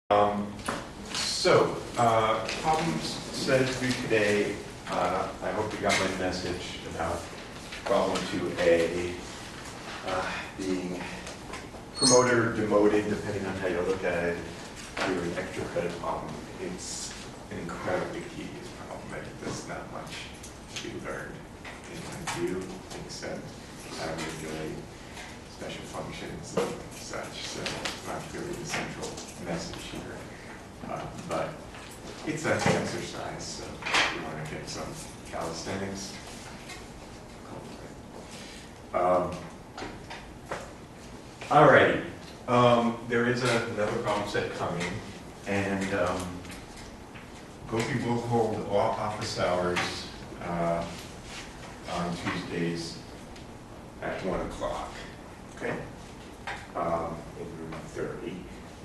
Problems set for you today. I hope you got my message about problem 2A being promoted or demoted, depending on how you look at it, to an extra credit problem. It's an incredibly tedious problem. There's not much to be learned in my view, except how to manipulate special functions and such. So it's not really the central message here. But it's an exercise, so if you want to get some calisthenics, alrighty. There is another problem set coming, and Gopi will hold all office hours on Tuesdays at 1 o'clock. Okay? In room 30.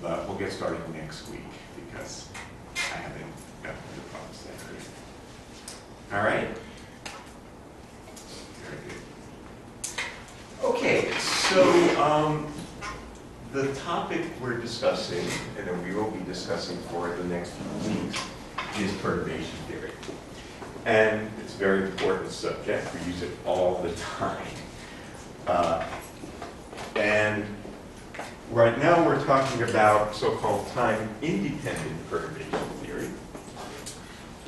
But we'll get started next week because I haven't gotten the problem set yet. All right? Very good. Okay, so the topic we're discussing, and that we will be discussing for the next few weeks, is perturbation theory. And it's a very important subject. We use it all the time. And right now we're talking about so-called time-independent perturbation theory,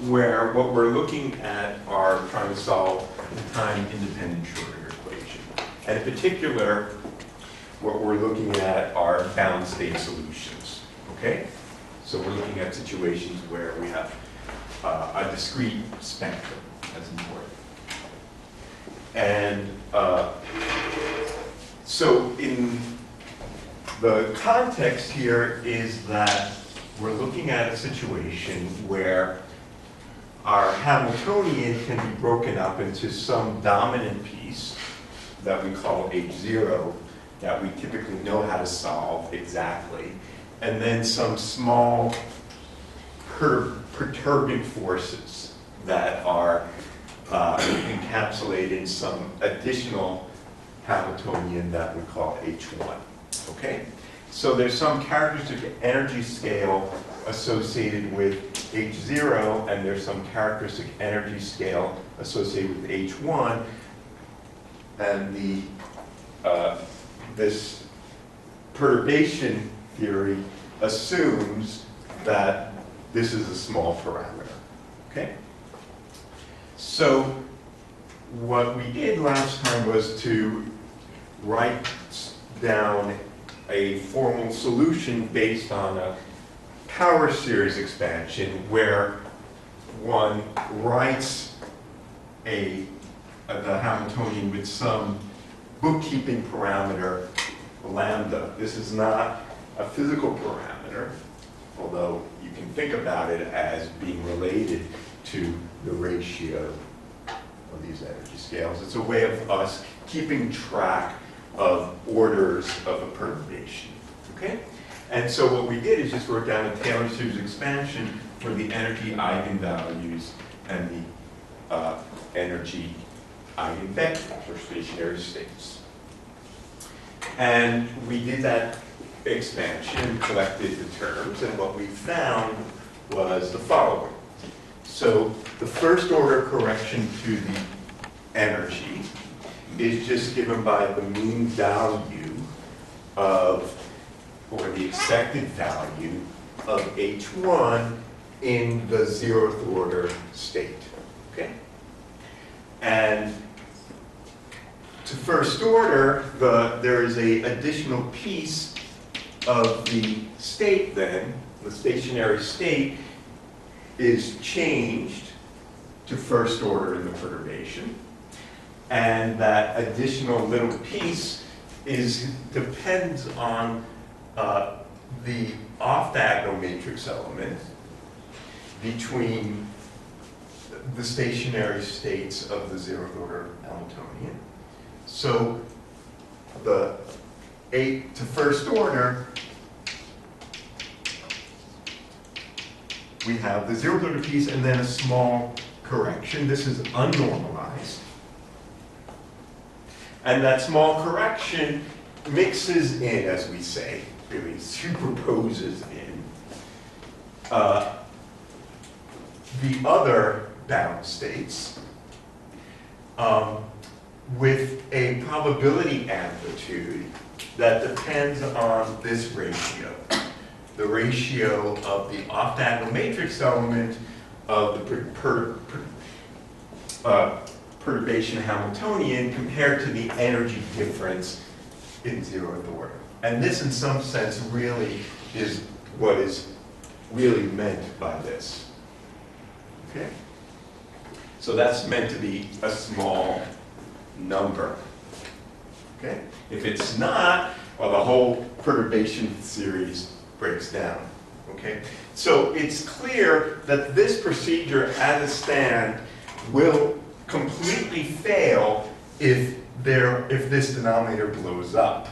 where what we're looking at are trying to solve the time-independent Schrödinger equation. And in particular, what we're looking at are bound state solutions, okay? So we're looking at situations where we have a discrete spectrum. That's important. And so in the context here is that we're looking at a situation where our Hamiltonian can be broken up into some dominant piece that we call H0 that we typically know how to solve exactly, and then some small perturbing forces that are encapsulated in some additional Hamiltonian that we call H1. Okay? So there's some characteristic energy scale associated with H0, and there's some characteristic energy scale associated with H1, and this perturbation theory assumes that this is a small parameter. Okay? So what we did last time was to write down a formal solution based on a power series expansion where one writes the Hamiltonian with some bookkeeping parameter, lambda. This is not a physical parameter, although you can think about it as being related to the ratio of these energy scales. It's a way of us keeping track of orders of a perturbation, okay? And so what we did is just wrote down a Taylor series expansion for the energy eigenvalues and the energy eigenvectors, or stationary states. And we did that expansion, collected the terms, and what we found was the following. So the first order correction to the energy is just given by the mean value of, or the expected value of H1 in the 0th order state, okay? And to first order, there is an additional piece of the state then, the stationary state is changed to first order in the perturbation. And that additional little piece depends on the off-diagonal matrix element between the stationary states of the 0th order Hamiltonian. So to first order, we have the 0th order piece and then a small correction. This is unnormalized. And that small correction mixes in, as we say, really superposes in the other bound states with a probability amplitude that depends on this ratio. The ratio of the off-diagonal matrix element of the perturbation Hamiltonian compared to the energy difference in 0th order. And this, in some sense, really is what is really meant by this. Okay? So that's meant to be a small number. Okay? If it's not, well, the whole perturbation series breaks down. Okay? So it's clear that this procedure as it stands will completely fail if this denominator blows up.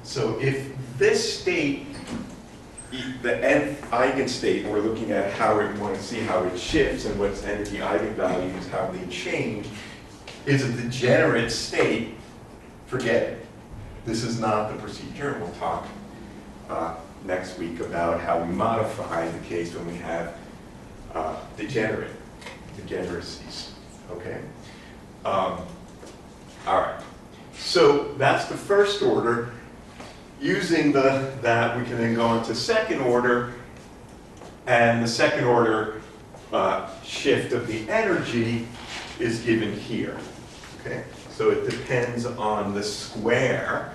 So if this state, the nth eigenstate, we're looking at how we want to see how it shifts and what's energy eigenvalues, how they change, is a degenerate state, forget it. This is not the procedure, and we'll talk next week about how we modify the case when we have degeneracies. Okay? All right. So that's the first order. Using that, we can then go into second order, and the second order shift of the energy is given here. Okay? So it depends on the square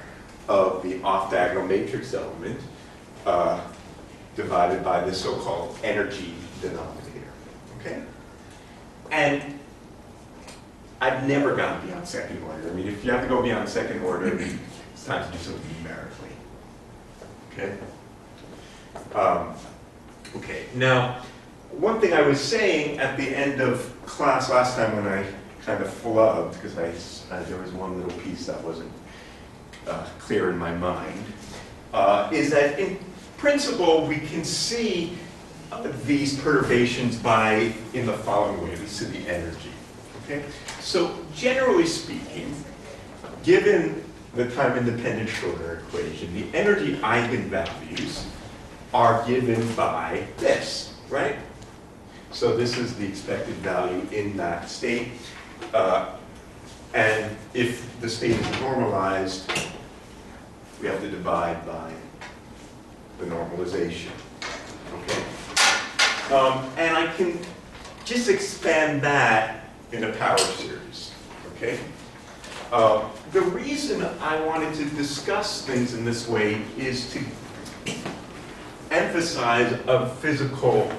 of the off-diagonal matrix element divided by the so-called energy denominator. Okay? And I've never gone beyond second order. I mean, if you have to go beyond second order, it's time to do something numerically. Okay? Okay, now, one thing I was saying at the end of class last time when I kind of flubbed, because there was one little piece that wasn't clear in my mind, is that in principle we can see these perturbations in the following way. We see the energy. Okay? So generally speaking, given the time-independent Schrödinger equation, the energy eigenvalues are given by this, right? So this is the expected value in that state. And if the state is normalized, we have to divide by the normalization. Okay? And I can just expand that in a power series. Okay? The reason I wanted to discuss things in this way is to emphasize a physical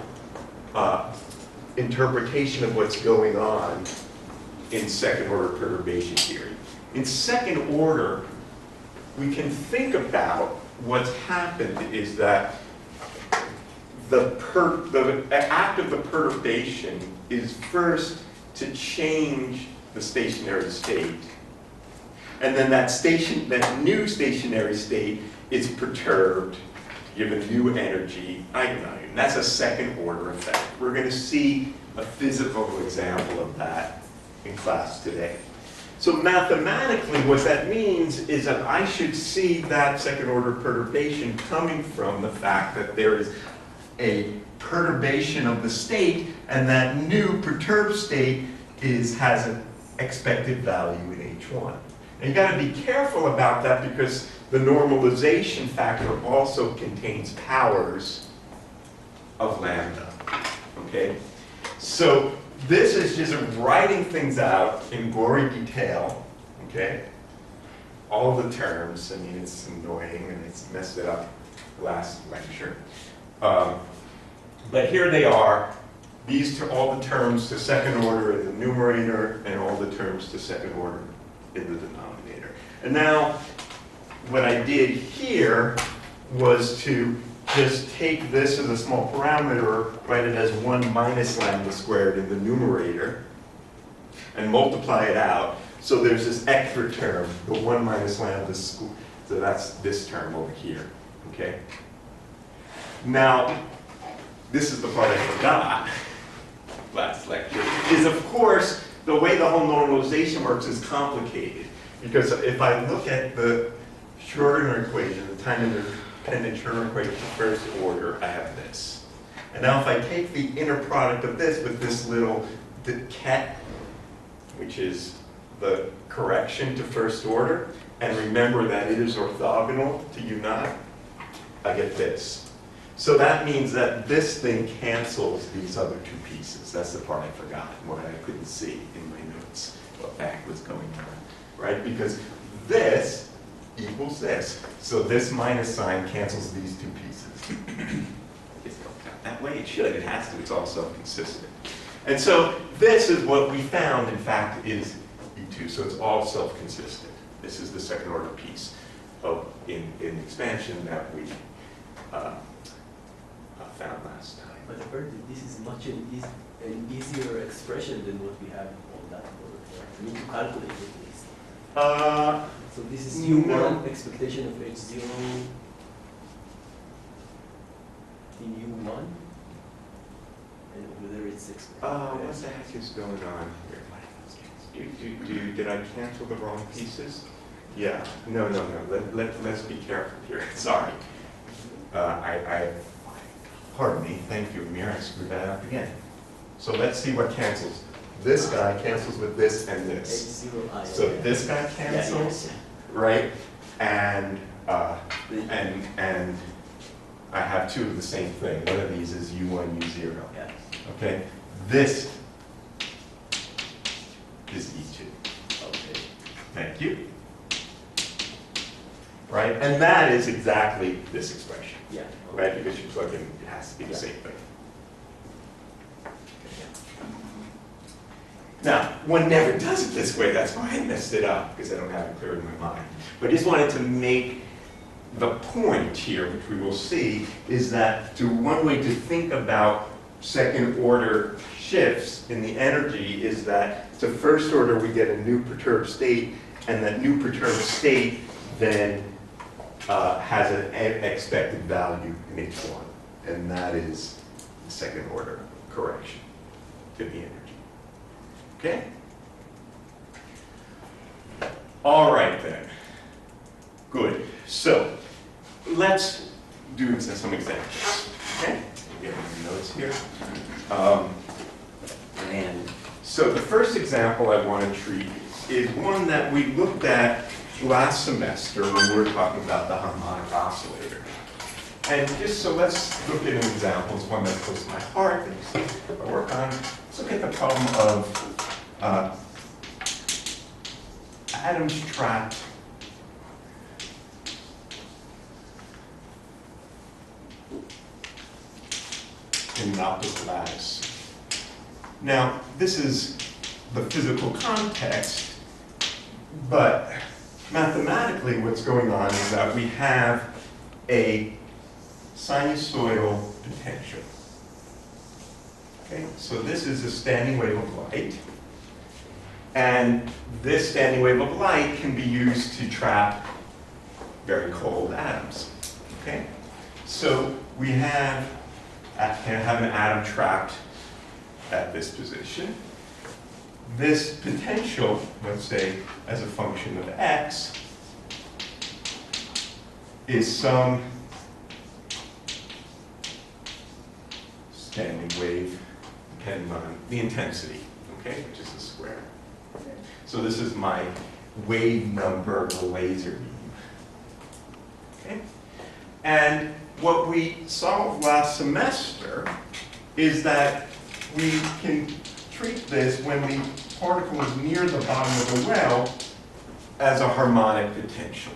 interpretation of what's going on in second order perturbation theory. In second order, we can think about what's happened is that the act of the perturbation is first to change the stationary state. And then that new stationary state is perturbed, give a new energy eigenvalue. And that's a second order effect. We're going to see a physical example of that in class today. So mathematically, what that means is that I should see that second order perturbation coming from the fact that there is a perturbation of the state, and that new perturbed state has an expected value in H1. And you got to be careful about that because the normalization factor also contains powers of lambda. Okay? So this is just writing things out in gory detail. Okay? All the terms, I mean, it's annoying and it's messed it up last lecture. But here they are. These are all the terms to second order in the numerator and all the terms to second order in the denominator. And now, what I did here was to just take this as a small parameter, write it as 1 minus lambda squared in the numerator, and multiply it out. So there's this extra term, the 1 minus lambda squared. So that's this term over here. Okay? Now, this is the part I forgot last lecture, is of course, the way the whole normalization works is complicated. Because if I look at the Schrödinger equation, the time-independent Schrödinger equation, first order, I have this. And now if I take the inner product of this with this little ket, which is the correction to first order, and remember that it is orthogonal to U0, I get this. So that means that this thing cancels these other two pieces. That's the part I forgot, what I couldn't see in my notes, what the heck was going on, right? Because this equals this. So this minus sign cancels these two pieces. It's going out that way, it should, it has to, it's all self-consistent. And so this is what we found, in fact, is E2, so it's all self-consistent. This is the second order piece in expansion that we found last time. But apparently this is much an easier expression than what we have on that order. I mean, to calculate at least. So this is U1, no. expectation of H0 in U1. And over there it's expected. What the heck is going on here? Did I cancel the wrong pieces? Yeah, no. Let's be careful here. Sorry. Pardon me, thank you, Amir, I screwed that up again. So let's see what cancels. This guy cancels with this and this. H0I. So this guy cancels, right? And I have two of the same thing. One of these is U1, U0. Yeah. Okay? This is E2. Okay. Thank you. Right? And that is exactly this expression. Yeah. Right? Because you plug in, it has to be the same thing. Now, one never does it this way. That's why I messed it up, because I don't have it clear in my mind. But I just wanted to make the point here, which we will see, is that one way to think about second order shifts in the energy is that to first order we get a new perturbed state, and that new perturbed state then has an expected value in H1, and that is the second order correction to the energy. Okay? All right then. Good. So let's do some examples. Okay? Get my notes here. And so the first example I want to treat is one that we looked at last semester when we were talking about the harmonic oscillator. And just so let's look at an example. It's one that's close to my heart that you see I work on. Let's look at the problem of atoms trapped in an optical lattice. Now, this is the physical context, but mathematically what's going on is that we have a sinusoidal potential. Okay, so this is a standing wave of light, and this standing wave of light can be used to trap very cold atoms. Okay, so we have an atom trapped at this position. This potential, let's say, as a function of x, is some standing wave depending on the intensity, okay, which is the square. Okay. So this is my wave number of the laser beam. Okay? And what we solved last semester is that we can treat this when the particle is near the bottom of the well as a harmonic potential.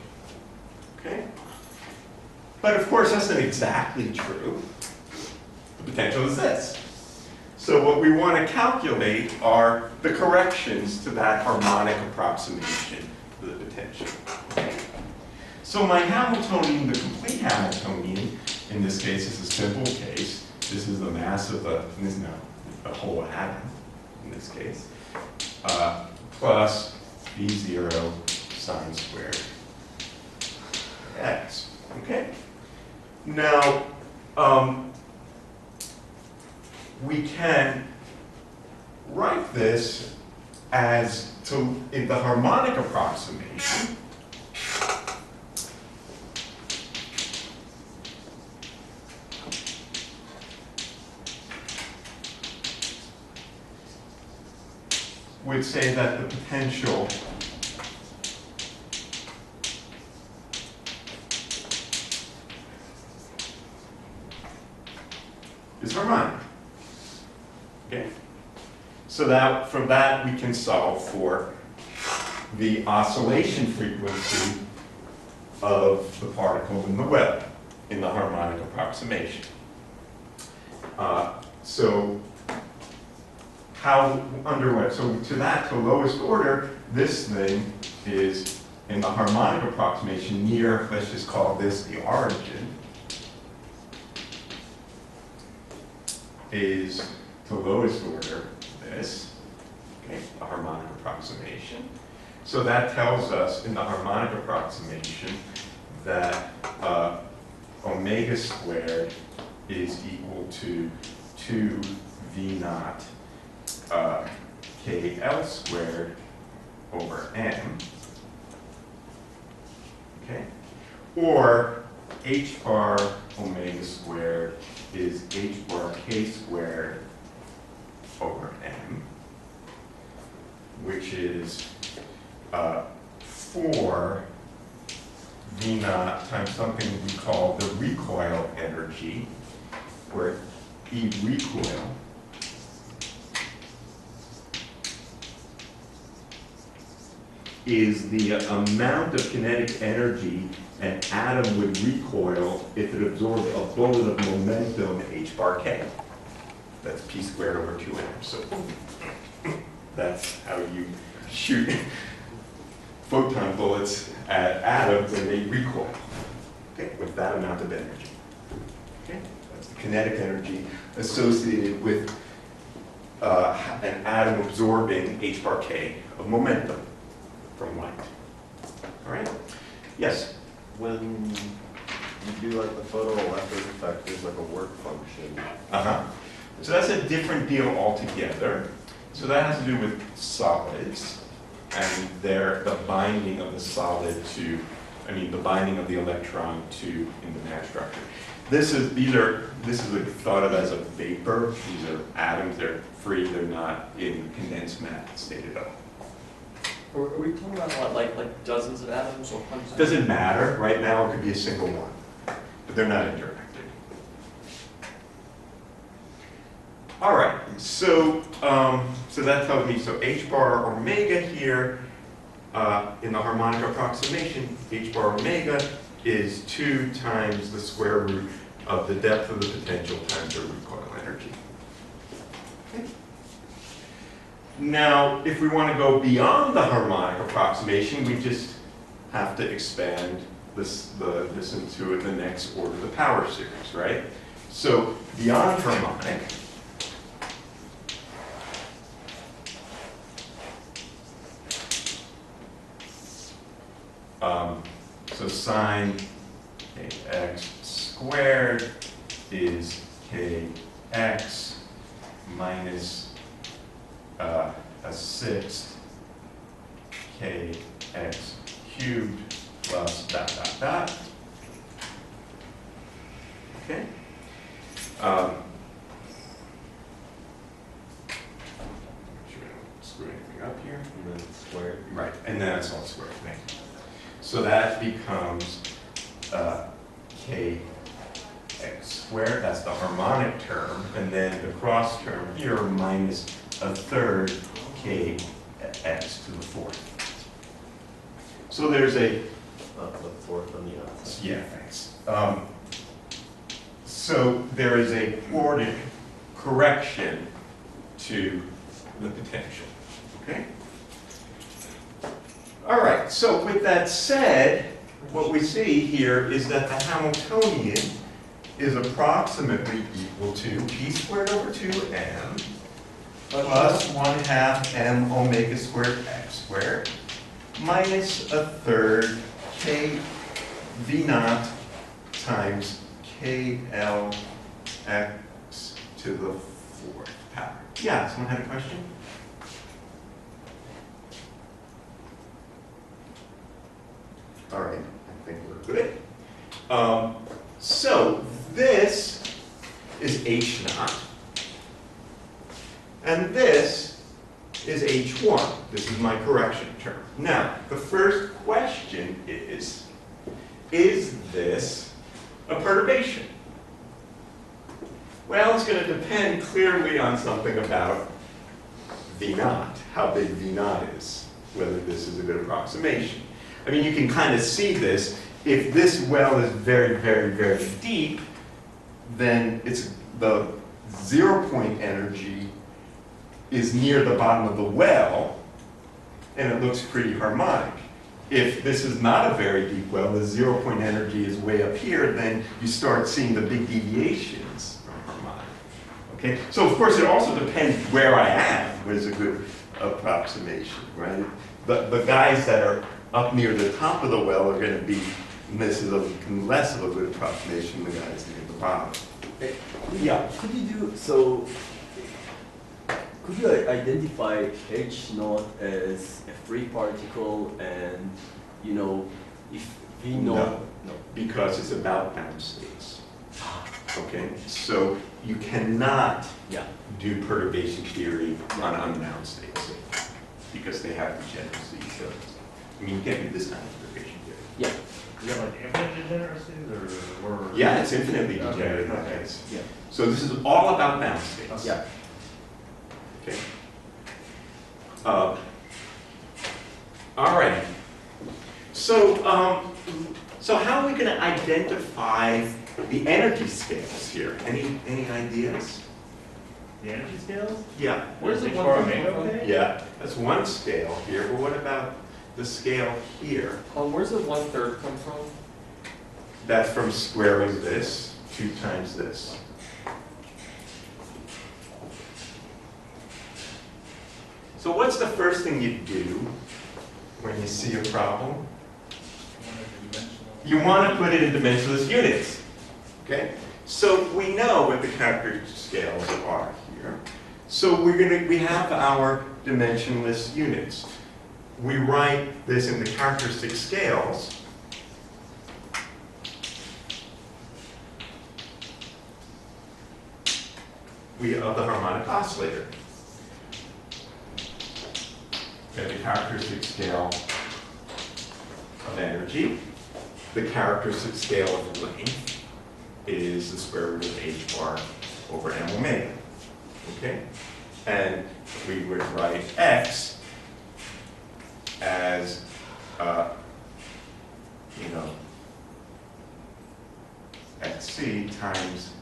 Okay? But of course, that's not exactly true. The potential is this. So what we want to calculate are the corrections to that harmonic approximation of the potential. Okay? So my Hamiltonian, the complete Hamiltonian, in this case is a simple case. This is the mass of a whole atom, in this case, plus V0 sine squared x. Okay? Now, we can write this as in the harmonic approximation. would say that the potential is harmonic. Okay? So that from that we can solve for the oscillation frequency of the particle in the web in the harmonic approximation. So how under what? So to that, to lowest order, this thing is in the harmonic approximation near, let's just call this the origin, is to lowest order this, okay, the harmonic approximation. So that tells us in the harmonic approximation that omega squared is equal to 2 V naught KL squared over M, okay? Or H bar omega squared is H bar K squared over M, which is 4 V naught times something we call the recoil energy, where E recoil is the amount of kinetic energy an atom would recoil if it absorbed a bullet of momentum H bar K. That's P squared over 2M. So that's how you shoot photon bullets at atoms when they recoil, okay, with that amount of energy. Okay? That's the kinetic energy associated with an atom absorbing H bar K of momentum from light. All right? Yes? When you do like the photoelectric effect, there's like a work function. Uh-huh. So that's a different deal altogether. So that has to do with solids and the binding of the solid to, the binding of the electron to in the mass structure. This is thought of as a vapor. These are atoms. They're free. They're not in condensed matter state at all. Are we talking about what, like dozens of atoms or hundreds? Doesn't matter. Right now, it could be a single one, but they're not interacting. All right. So so that tells me H bar omega here in the harmonic approximation, H bar omega is 2 times the square root of the depth of the potential times the recoil energy. Okay. Now, if we want to go beyond the harmonic approximation, we just have to expand this into the next order of the power series, right? So beyond harmonic, so sine kx squared is kx minus a sixth kx cubed plus ... Okay. Sure I don't screw anything up here. And then squared. Right, and then it's all squared. Right. So that becomes kx squared, that's the harmonic term, and then the cross term here minus a third kx to the fourth. So there's a... the fourth on the outside. Yeah, thanks. So there is a quartic correction to the potential, okay? All right, so with that said, what we see here is that the Hamiltonian is approximately equal to P squared over 2m plus 1/2 m omega squared x squared minus a third k v naught times KL x to the fourth power. Yeah, someone had a question? All right, I think we're good. So this is H naught, and this is H1. This is my correction term. Now, the first question is this a perturbation? Well, it's going to depend clearly on something about V naught, how big V naught is, whether this is a good approximation. I mean, you can kind of see this. If this well is very, very, very deep, then it's the 0 point energy is near the bottom of the well, and it looks pretty harmonic. If this is not a very deep well, the 0 point energy is way up here, then you start seeing the big deviations from harmonic. Okay? So of course it also depends where I am, what is a good approximation, right? The guys that are up near the top of the well are going to be less of a good approximation than the guys near the bottom. Yeah. Could you do so? Could you identify H naught as a free particle, and you know, if V naught? No, because it's about bound states. Okay, so you cannot do perturbation theory on unbound states because they have degeneracy. So, I mean, you can't do this kind of perturbation theory. Yeah. Is that like infinite degeneracies or? Yeah, it's infinitely degenerate in that case. Yeah. So this is all about bound states. Yeah. Okay. All right. So, so how are we going to identify the energy scales here? Any ideas? The energy scales? Yeah. Where's the H one bar from omega? okay? Yeah, that's one scale here. But what about the scale here? Where's the 1/3 come from? That's from squaring this 2 times this. So what's the first thing you do when you see a problem? You want to put it in dimensionless units. Okay? So we know what the characteristic scales are here. So we have our dimensionless units. We write this in the characteristic scales. Of the harmonic oscillator. We have the characteristic scale of energy. The characteristic scale of length is the square root of h bar over m omega. Okay? And we would write x as, xc times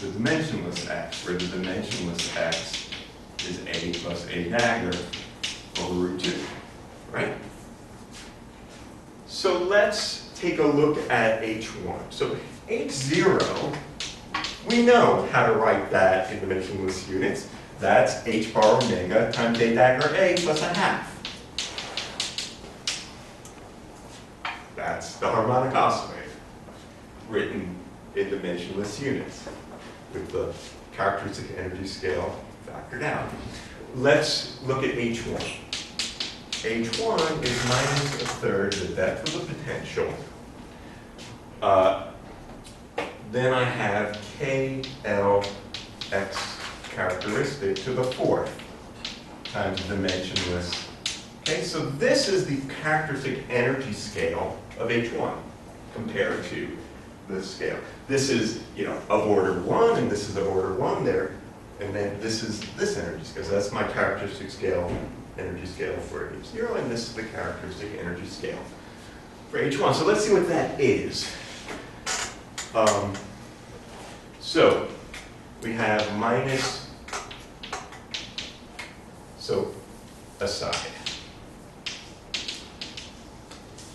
the dimensionless x, where the dimensionless x is a plus a dagger over root 2, right? So let's take a look at H1. So H0, we know how to write that in dimensionless units. That's h bar omega times a dagger a plus a half. That's the harmonic oscillator, written in dimensionless units, with the characteristic energy scale factored out. Let's look at H1. H1 is minus 1/3 the depth of the potential. Then I have KLX characteristic to the 4th times dimensionless. Okay, so this is the characteristic energy scale of H1 compared to this scale. This is, of order 1, and this is of order 1 there, and then this is this energy scale. So that's my characteristic scale, energy scale for H0, and this is the characteristic energy scale for H1. So let's see what that is. So we have minus, so aside.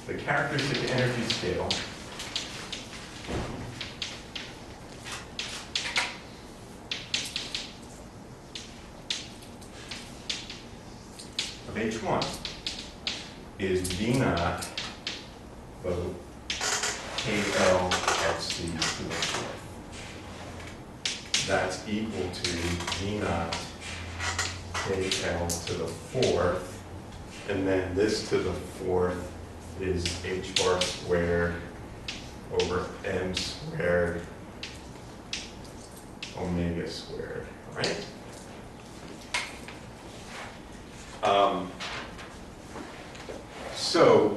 The characteristic energy scale of H1 is V naught of KLXC to the 4th. That's equal to V naught KL to the 4th, and then this to the 4th is h bar squared over m squared omega squared, right?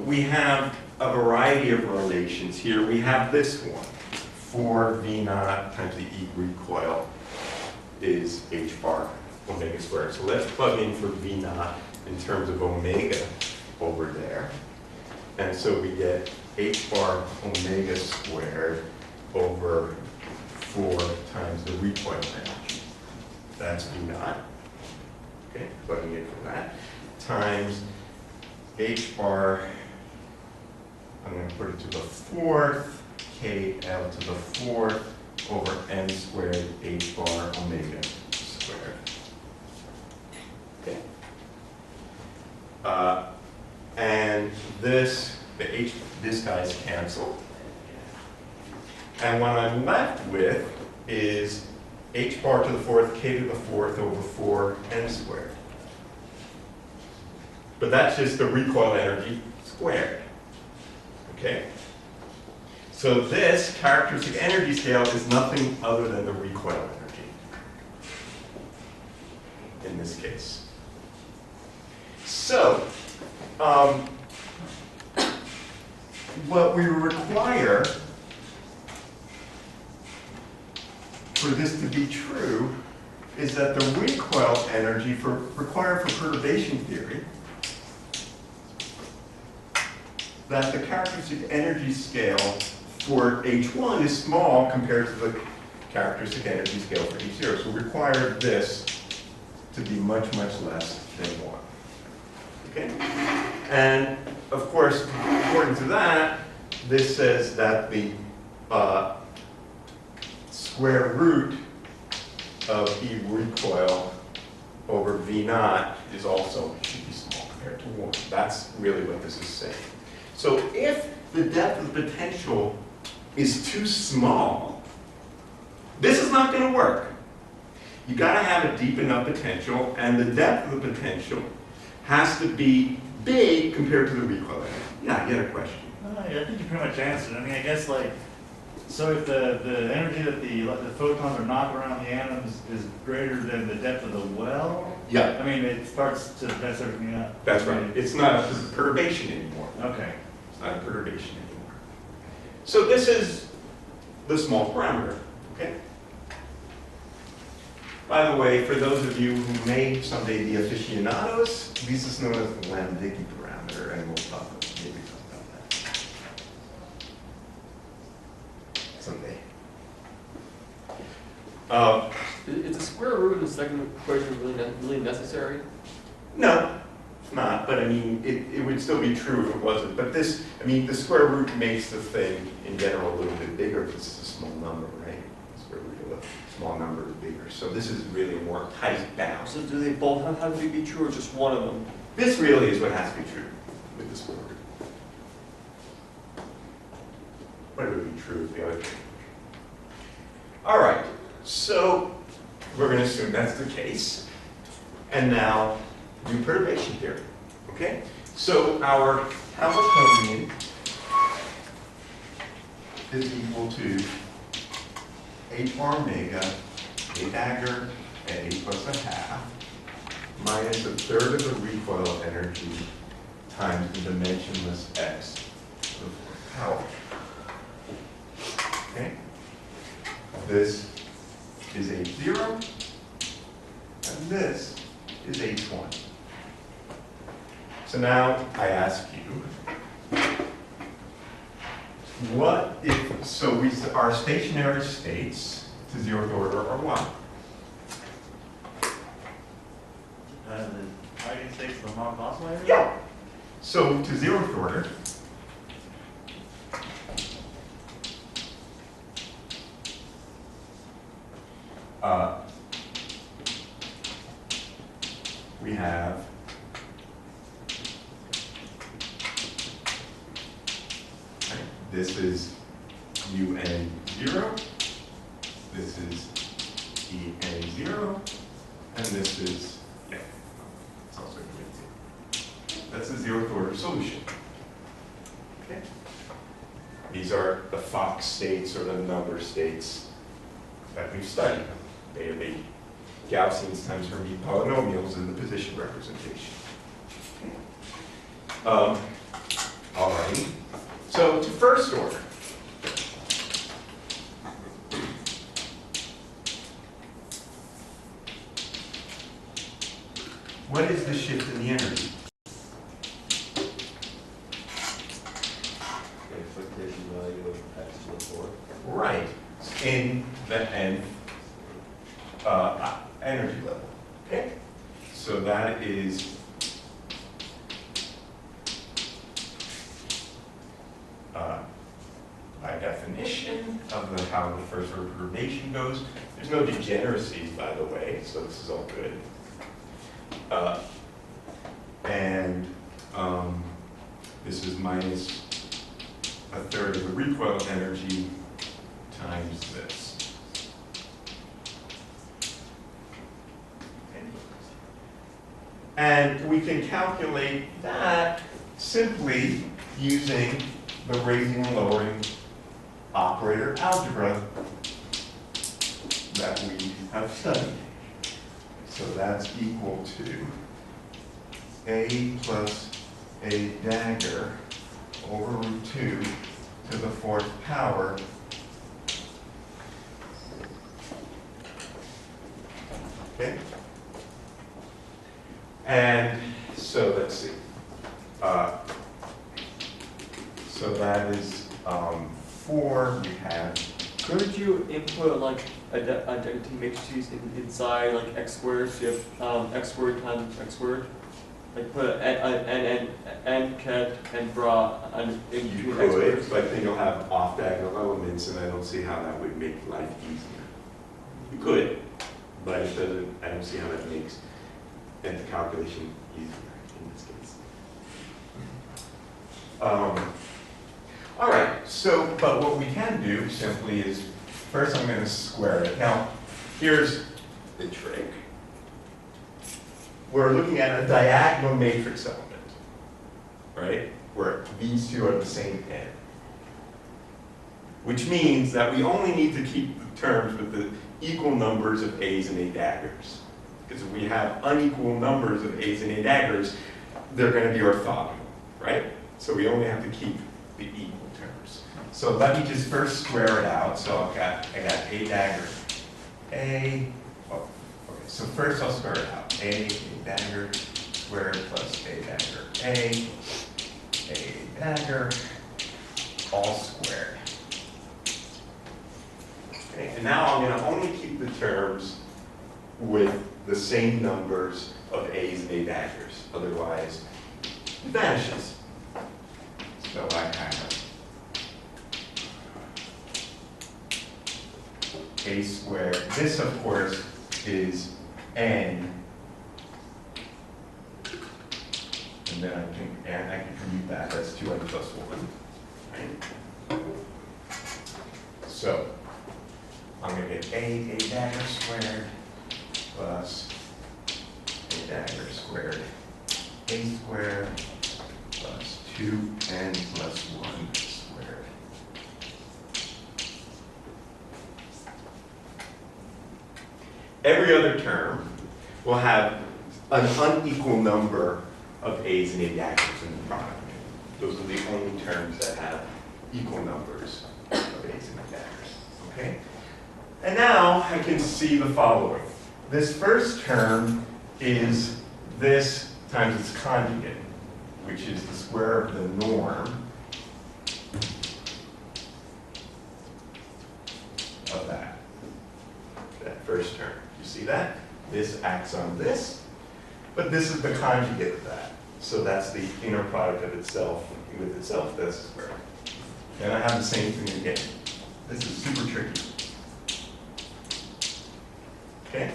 we have a variety of relations here. We have this one. 4 V naught times the E recoil is h bar omega squared. So let's plug in for V naught in terms of omega over there. And so we get h bar omega squared over 4 times the recoil energy. That's V naught. Okay, plugging in for that. Times h bar, I'm going to put it to the 4th, KL to the 4th over n squared h bar omega squared. Okay. And this, this guy's canceled. And what I'm left with is h bar to the 4th, k to the 4th over 4 n squared. But that's just the recoil energy squared. Okay? So this characteristic energy scale is nothing other than the recoil energy in this case. So, what we require for this to be true is that the recoil energy required for perturbation theory, that the characteristic energy scale for H1 is small compared to the characteristic energy scale for H0. So we require this to be much, much less than 1. Okay? And of course, according to that, this says that the square root of E recoil over V naught is also should be small compared to 1. That's really what this is saying. So if the depth of the potential is too small, this is not going to work. You got to have a deep enough potential, and the depth of the potential has to be big compared to the recoil energy. Yeah, you had a question. Yeah, I think you pretty much answered. I mean, I guess like, so if the energy that the photons are knocked around the atoms is greater than the depth of the well, Yeah, I mean, it starts to mess everything up. that's right. It's not a perturbation anymore. Okay. It's not a perturbation anymore. So this is the small parameter, okay? By the way, for those of you who may someday be aficionados, this is known as the Lamb-Dickey parameter, and we'll talk about that someday. Is the square root of the second equation really necessary? No, it's not, but I mean, it would still be true if it wasn't. But this, I mean, the square root makes the thing in general a little bit bigger because it's a small number, right? The square root of a small number is bigger. So this is really a more tight bound. So do they both have to be true, or just one of them? This really is what has to be true with the square root. What would be true with the other thing? All right, so we're going to assume that's the case. And now, do perturbation theory, okay? So our Hamiltonian is equal to h bar omega, a dagger at a plus a half, minus a third of the recoil energy times the dimensionless x to the fourth power. Okay? This is H0, and this is H1. So now I ask you, what if, so our stationary states to 0th order are what? The hiding states of the Higgs oscillator? Yeah. So to 0th order, we have this is UN0, this is EN0, and this is, yeah, it's also UN0. That's the 0th order solution. Okay. These are the Fock states or the number states that we've studied. They are the Gaussians times Hermite polynomials in the position representation. All right. So to first order. What is the shift in the energy? The expectation value of x to the fourth. Right. In the nth energy level. Okay. So that is by definition of how the first order perturbation goes. There's no degeneracy, by the way, so this is all good. This is minus a third of the recoil energy times this. And we can calculate that simply using the raising and lowering operator algebra that we have studied. So that's equal to a plus a dagger over root 2 to the 4th power okay? And so let's see. So that is 4. We have. Couldn't you input like identity matrices inside like x squared? So you have x squared times x squared. Like put n ket and bra in You between x could, squares. but then you'll have off-diagonal elements, and I don't see how that would make life easier. You could, but it doesn't. I don't see how that makes the calculation easier in this case. All right. So, but what we can do simply is first I'm going to square it. Now, here's the trick. We're looking at a diagonal matrix element, right? Where these two are the same n. Which means that we only need to keep the terms with the equal numbers of a's and a daggers. Because if we have unequal numbers of a's and a daggers, they're going to be orthogonal, right? So we only have to keep the equal terms. So let me just first square it out. So I got a dagger, a. Oh, okay. So first I'll square it out. A dagger squared plus a dagger, a dagger, all squared. Okay, and now I'm going to only keep the terms with the same numbers of a's and a daggers. Otherwise, it vanishes. So I have a squared. This, of course, is n. And then I can commute that as 2n plus 1. Right? So I'm going to get a dagger squared plus a dagger squared, a squared plus 2n plus 1 squared. Every other term will have an unequal number of a's and a daggers in the product. Those are the only terms that have equal numbers of a's and a daggers. Okay? And now I can see the following. This first term is this times its conjugate, which is the square of the norm of that first term. You see that? This acts on this, but this is the conjugate of that. So that's the inner product of itself with itself, that's the square. And I have the same thing again. This is super tricky. Okay?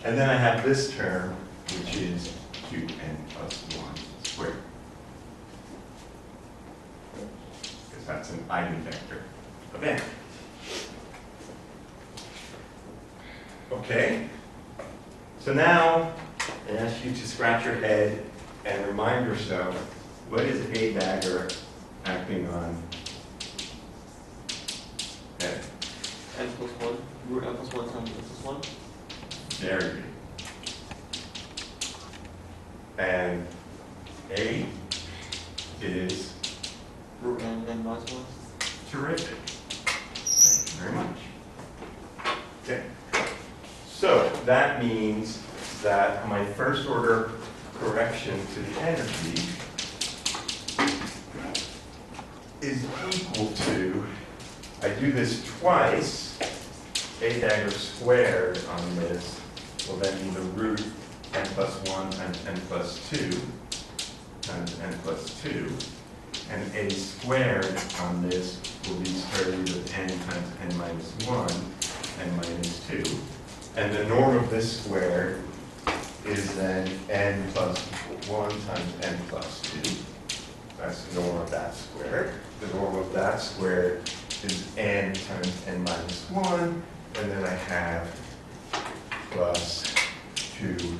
And then I have this term, which is 2n plus 1 squared. Because that's an eigenvector of n. Okay? So now, I ask you to scratch your head and remind yourself, what is a dagger acting on n? N plus 1, root n plus 1 times n plus 1. Very good. And A is nice one. Terrific. Thank you very much. Okay. So that means that my first order correction to the energy is equal to, I do this twice, a dagger squared on this will then be the root n plus 1 times n plus 2 times n plus 2. And a squared on this will be square root of n times n minus 1, n minus 2. And the norm of this squared is then n plus 1 times n plus 2. That's the norm of that squared. The norm of that squared is n times n minus 1. And then I have plus 2 n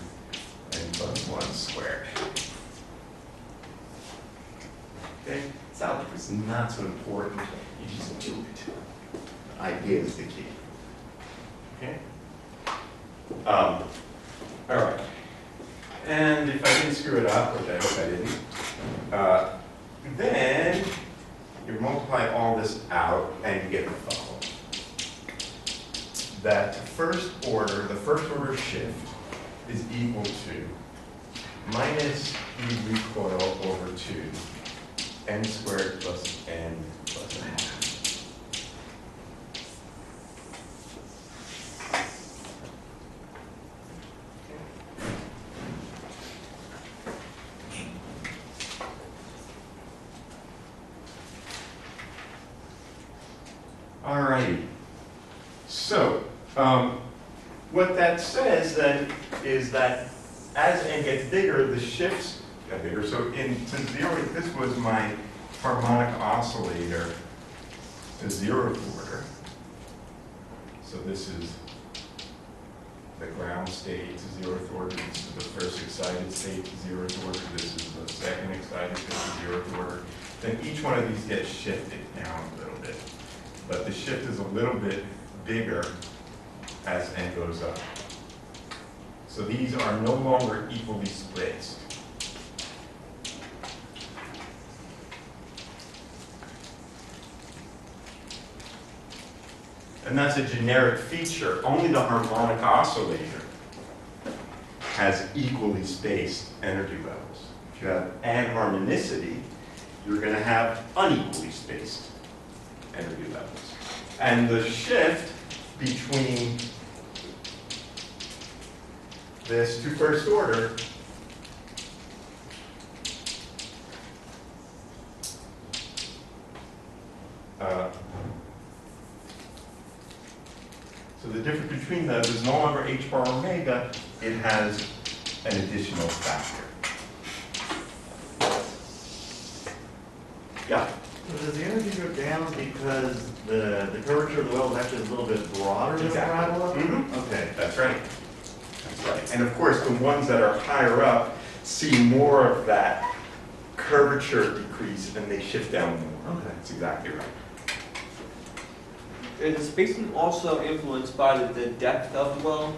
plus 1 squared. Okay, it's algebra is not so important. You just do it. The idea is the key. Okay. All right. And if I didn't screw it up, which I hope I didn't, then you multiply all this out and you get the following. That the first order shift is equal to minus e recoil over 2. N squared plus n plus a half. All righty. So, what that says then is that as n gets bigger, the shifts get bigger. So since this was my harmonic oscillator, the 0th order. So this is the ground state to 0th order. This is the first excited state to 0th order. This is the second excited state to 0th order. Then each one of these gets shifted down a little bit. But the shift is a little bit bigger as n goes up. So these are no longer equally spaced. And that's a generic feature. Only the harmonic oscillator has equally spaced energy levels. If you have anharmonicity, you're going to have unequally spaced energy levels. And the shift between this to first order so the difference between those is no longer h bar omega, it has an additional factor. Yeah? So does the energy go down because the curvature of the well is actually a little bit broader than a parabola? Mhm. Okay. That's right. That's right. And of course, the ones that are higher up see more of that curvature decrease and they shift down more. Okay. That's exactly right. Is the spacing also influenced by the depth of the well?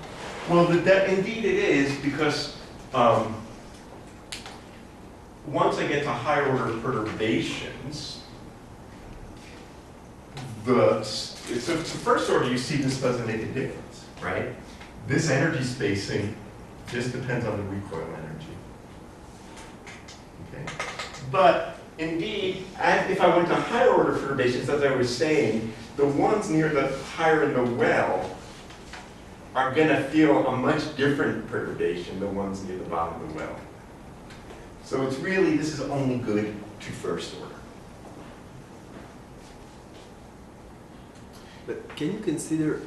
Well, indeed it is, because once I get to higher order perturbations, so first order, you see this doesn't make a difference, right? This energy spacing just depends on the recoil energy. Okay. But indeed, if I went to higher order perturbations, as I was saying, the ones near the higher in the well are going to feel a much different perturbation than ones near the bottom of the well. So it's really, this is only good to first order. But can you consider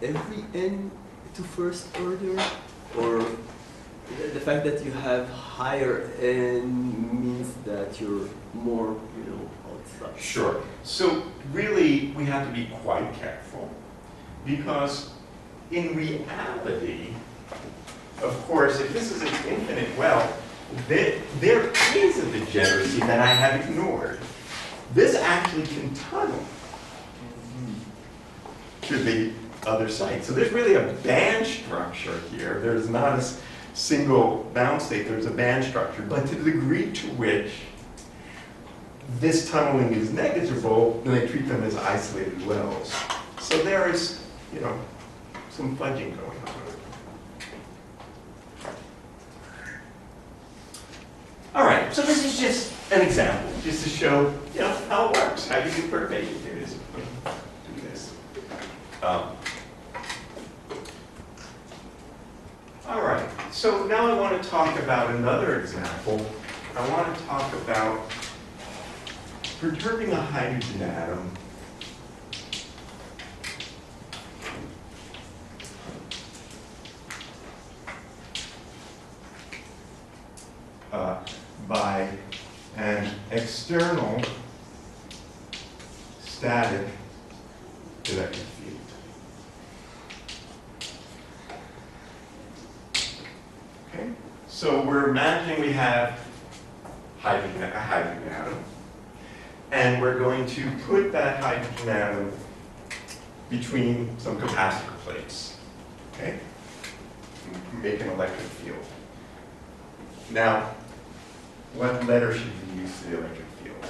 every n to first order, or the fact that you have higher n means that you're more, outside? Sure. So really, we have to be quite careful, because in reality, of course, if this is an infinite well, there is a degeneracy that I have ignored. This actually can tunnel to the other side. So there's really a band structure here. There's not a single bound state, there's a band structure. But to the degree to which this tunneling is negligible, then I treat them as isolated wells. So there is, you know, some fudging going on. All right, so this is just an example, just to show, you know, how it works, how you do perturbation. Here it is. Do this. All right, so now I want to talk about another example. I want to talk about perturbing a hydrogen atom by an external static electric field. Okay, so we're imagining we have a hydrogen atom, and we're going to put that hydrogen atom between some capacitor plates. Okay, make an electric field. Now, what letter should we use for the electric field?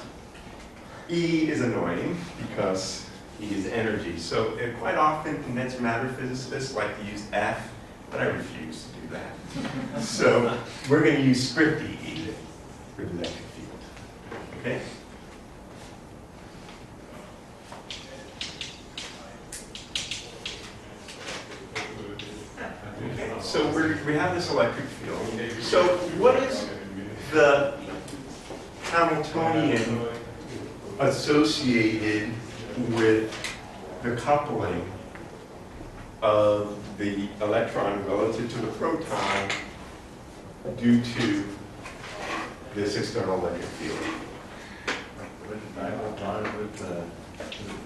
E is annoying because E is energy. So quite often condensed matter physicists like to use F, but I refuse to do that. So we're going to use script E for the electric field. Okay? Okay, so we have this electric field. So what is the Hamiltonian associated with the coupling of the electron relative to the proton due to this external electric field?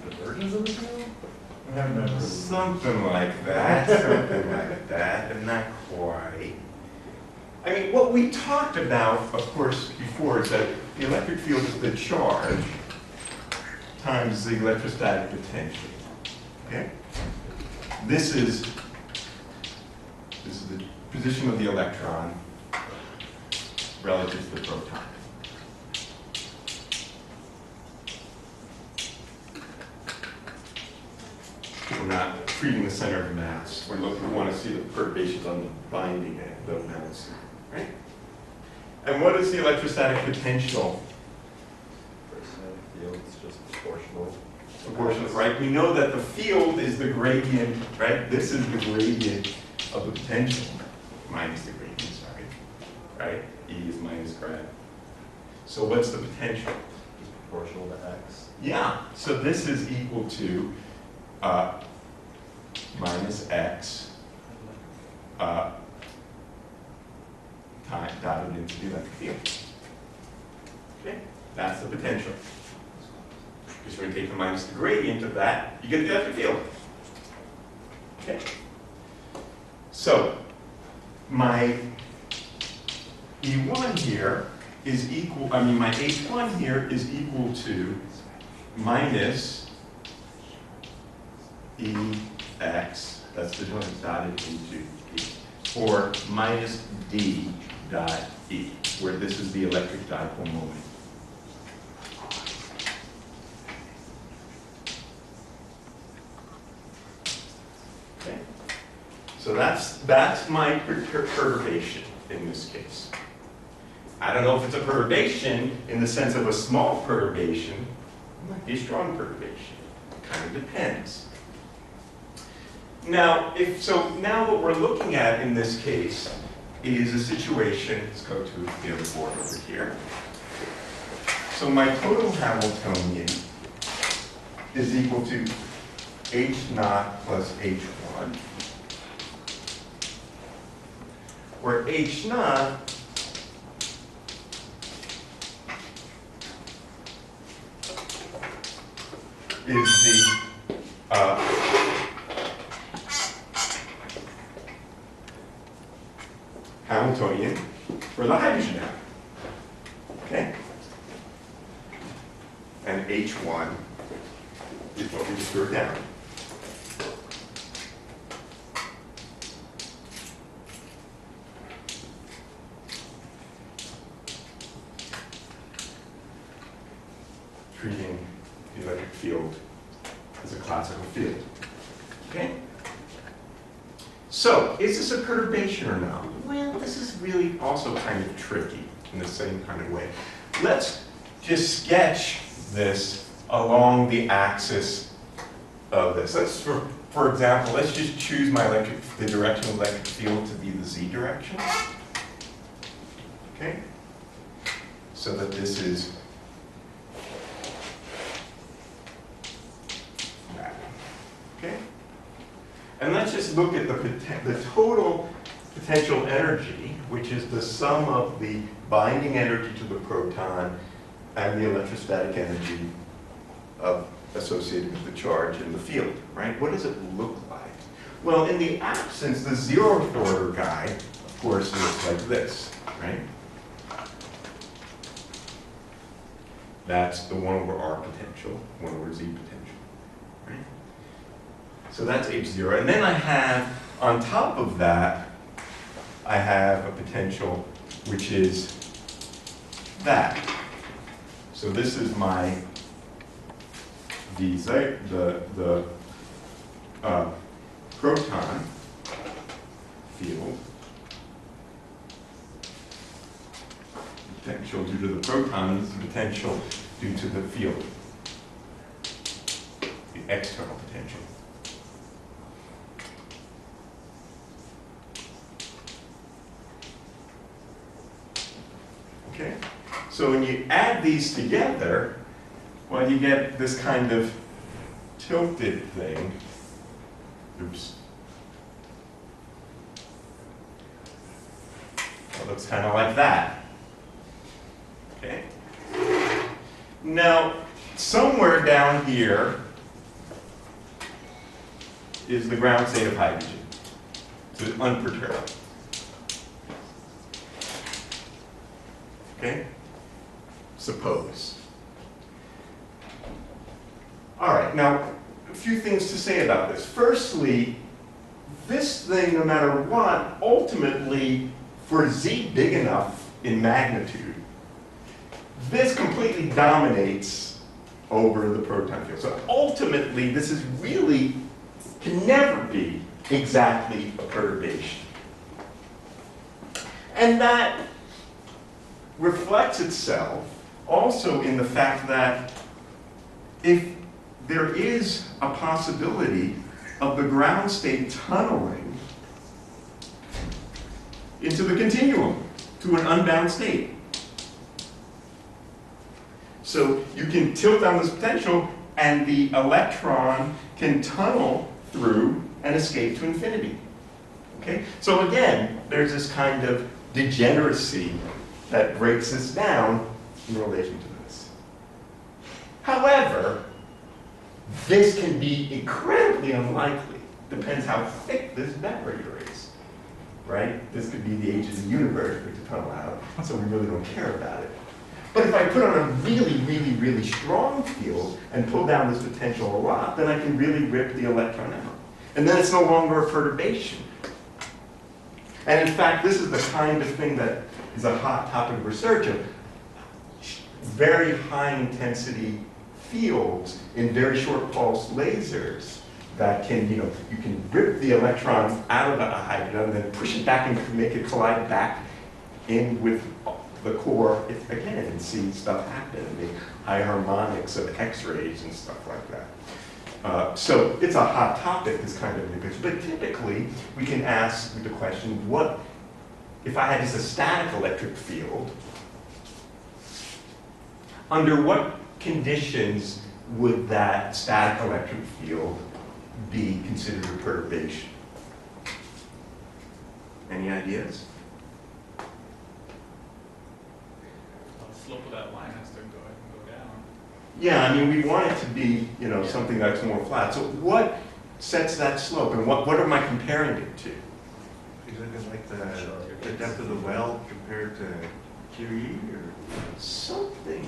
The versions of the field? Something like that, something like that, but not quite. I mean, what we talked about, of course, before is that the electric field is the charge times the electrostatic potential. Okay? This is the position of the electron relative to the proton. We're not treating the center of mass. We want to see the perturbations on the binding end, the mass, right? And what is the electrostatic potential? The field is just proportional. Proportional, right? We know that the field is the gradient, right? This is the gradient of the potential, minus the gradient, sorry, right? E is minus grad. So what's the potential? Just proportional to x. Yeah, so this is equal to minus x time dotted into the electric field. Okay, that's the potential. Just going to take the minus the gradient of that, you get the electric field. Okay. So my E1 here is equal, my H1 here is equal to minus EX, that's the dotted into E, or minus D dot E, where this is the electric dipole moment. Okay, so that's my perturbation in this case. I don't know if it's a perturbation in the sense of a small perturbation. It might be a strong perturbation. It kind of depends. Now, now what we're looking at in this case is a situation, let's go to the other board over here. So my total Hamiltonian is equal to H naught plus H1, where H naught is the Hamiltonian for the hydrogen atom. Okay? And H1 is what we just wrote down. treating the electric field as a classical field. Okay? So, is this a perturbation or not? Well, this is really also kind of tricky in the same kind of way. Let's just sketch this along the axis of this. Let's, for example, let's just choose the direction of electric field to be the z direction. Okay? So that this is that. Okay? And let's just look at the total potential energy, which is the sum of the binding energy to the proton and the electrostatic energy associated with the charge in the field, right? What does it look like? Well, in the absence, the zeroth order guy, of course, looks like this, right? That's the 1 over r potential, 1 over z potential, right? So that's H0. And then I have, on top of that, I have a potential which is that. So this is my the proton field, potential due to the proton, this is the potential due to the field, the external potential. Okay, so when you add these together, well, you get this kind of tilted thing. Oops. It looks kind of like that. Okay. Now, somewhere down here is the ground state of hydrogen. It's unperturbed. Okay? Suppose. All right, now, a few things to say about this. Firstly, this thing, no matter what, ultimately, for z big enough in magnitude, this completely dominates over the proton field. So ultimately, this is really, can never be exactly a perturbation. And that reflects itself also in the fact that if there is a possibility of the ground state tunneling into the continuum, to an unbound state. So you can tilt down this potential and the electron can tunnel through and escape to infinity. Okay? So again, there's this kind of degeneracy that breaks this down in relation to this. However, this can be incredibly unlikely. Depends how thick this barrier is, right? This could be the age of the universe for it to tunnel out, so we really don't care about it. But if I put on a really, really, really strong field and pull down this potential a lot, then I can really rip the electron out. And then it's no longer a perturbation. And in fact, this is the kind of thing that is a hot topic of research of very high intensity fields in very short pulse lasers that can, you can rip the electron out of a hydrogen and then push it back and make it collide back in with the core again and see stuff happen, the high harmonics of X-rays and stuff like that. So it's a hot topic, this kind of integration. But typically, we can ask the question, what if I had just a static electric field, under what conditions would that static electric field be considered a perturbation? Any ideas? The slope of that line has to go down. Yeah, I mean, we want it to be, something that's more flat. So what sets that slope, and what am I comparing it to? Is it like the depth of the well compared to QE or Something.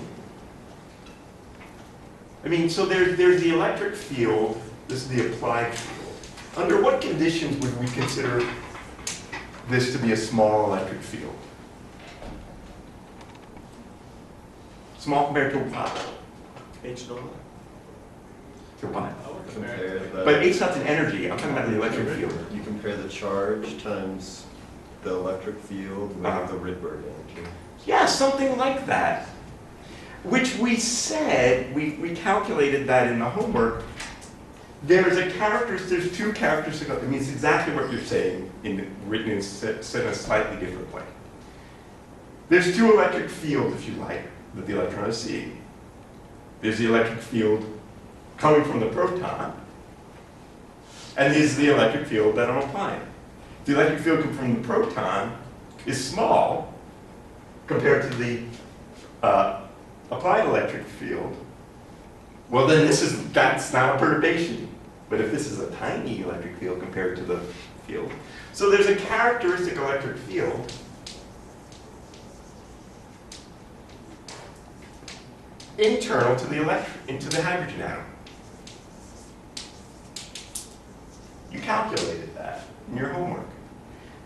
I mean, so there's the electric field, this is the applied field. Under what conditions would we consider this to be a small electric field? Small compared to what? H naught. To what? I would Compare compare. the. But H not's an energy. I'm talking about the electric field. You compare the charge times the electric field with Uh-huh. the Rydberg energy. Yeah, something like that. Which we said, we calculated that in the homework. There's two characteristics. It means exactly what you're saying, written in a slightly different way. There's two electric fields, if you like, that the electron is seeing. There's the electric field coming from the proton, and this is the electric field that I'm applying. The electric field coming from the proton is small compared to the applied electric field. Well, then that's not a perturbation. But if this is a tiny electric field compared to the field, so there's a characteristic electric field internal to the hydrogen atom. You calculated that in your homework.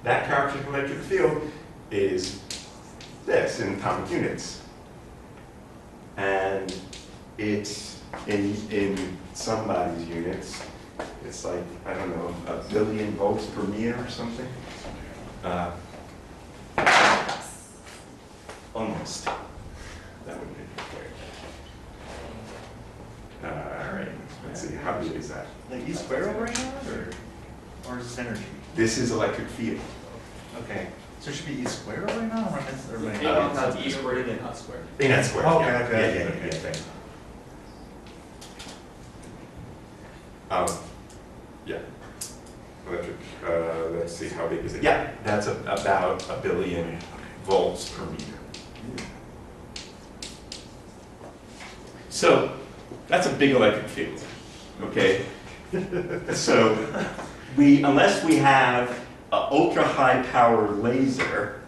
That characteristic electric field is this in atomic units. And it's in somebody's units, it's like, I don't know, 1 billion volts per meter or something. Almost. That would be fair. All right, let's see, how big is that? Like E squared over A naught, or is this energy? This is electric field. Okay, so it should be E squared over A naught, or am I? Not E squared and not squared. In that square. Okay, yeah. okay, Yeah, okay. thanks. Yeah. Electric, let's see, how big is it? Yeah, that's about 1 billion volts per meter. So, that's a big electric field, okay? So, unless we have an ultra high power laser,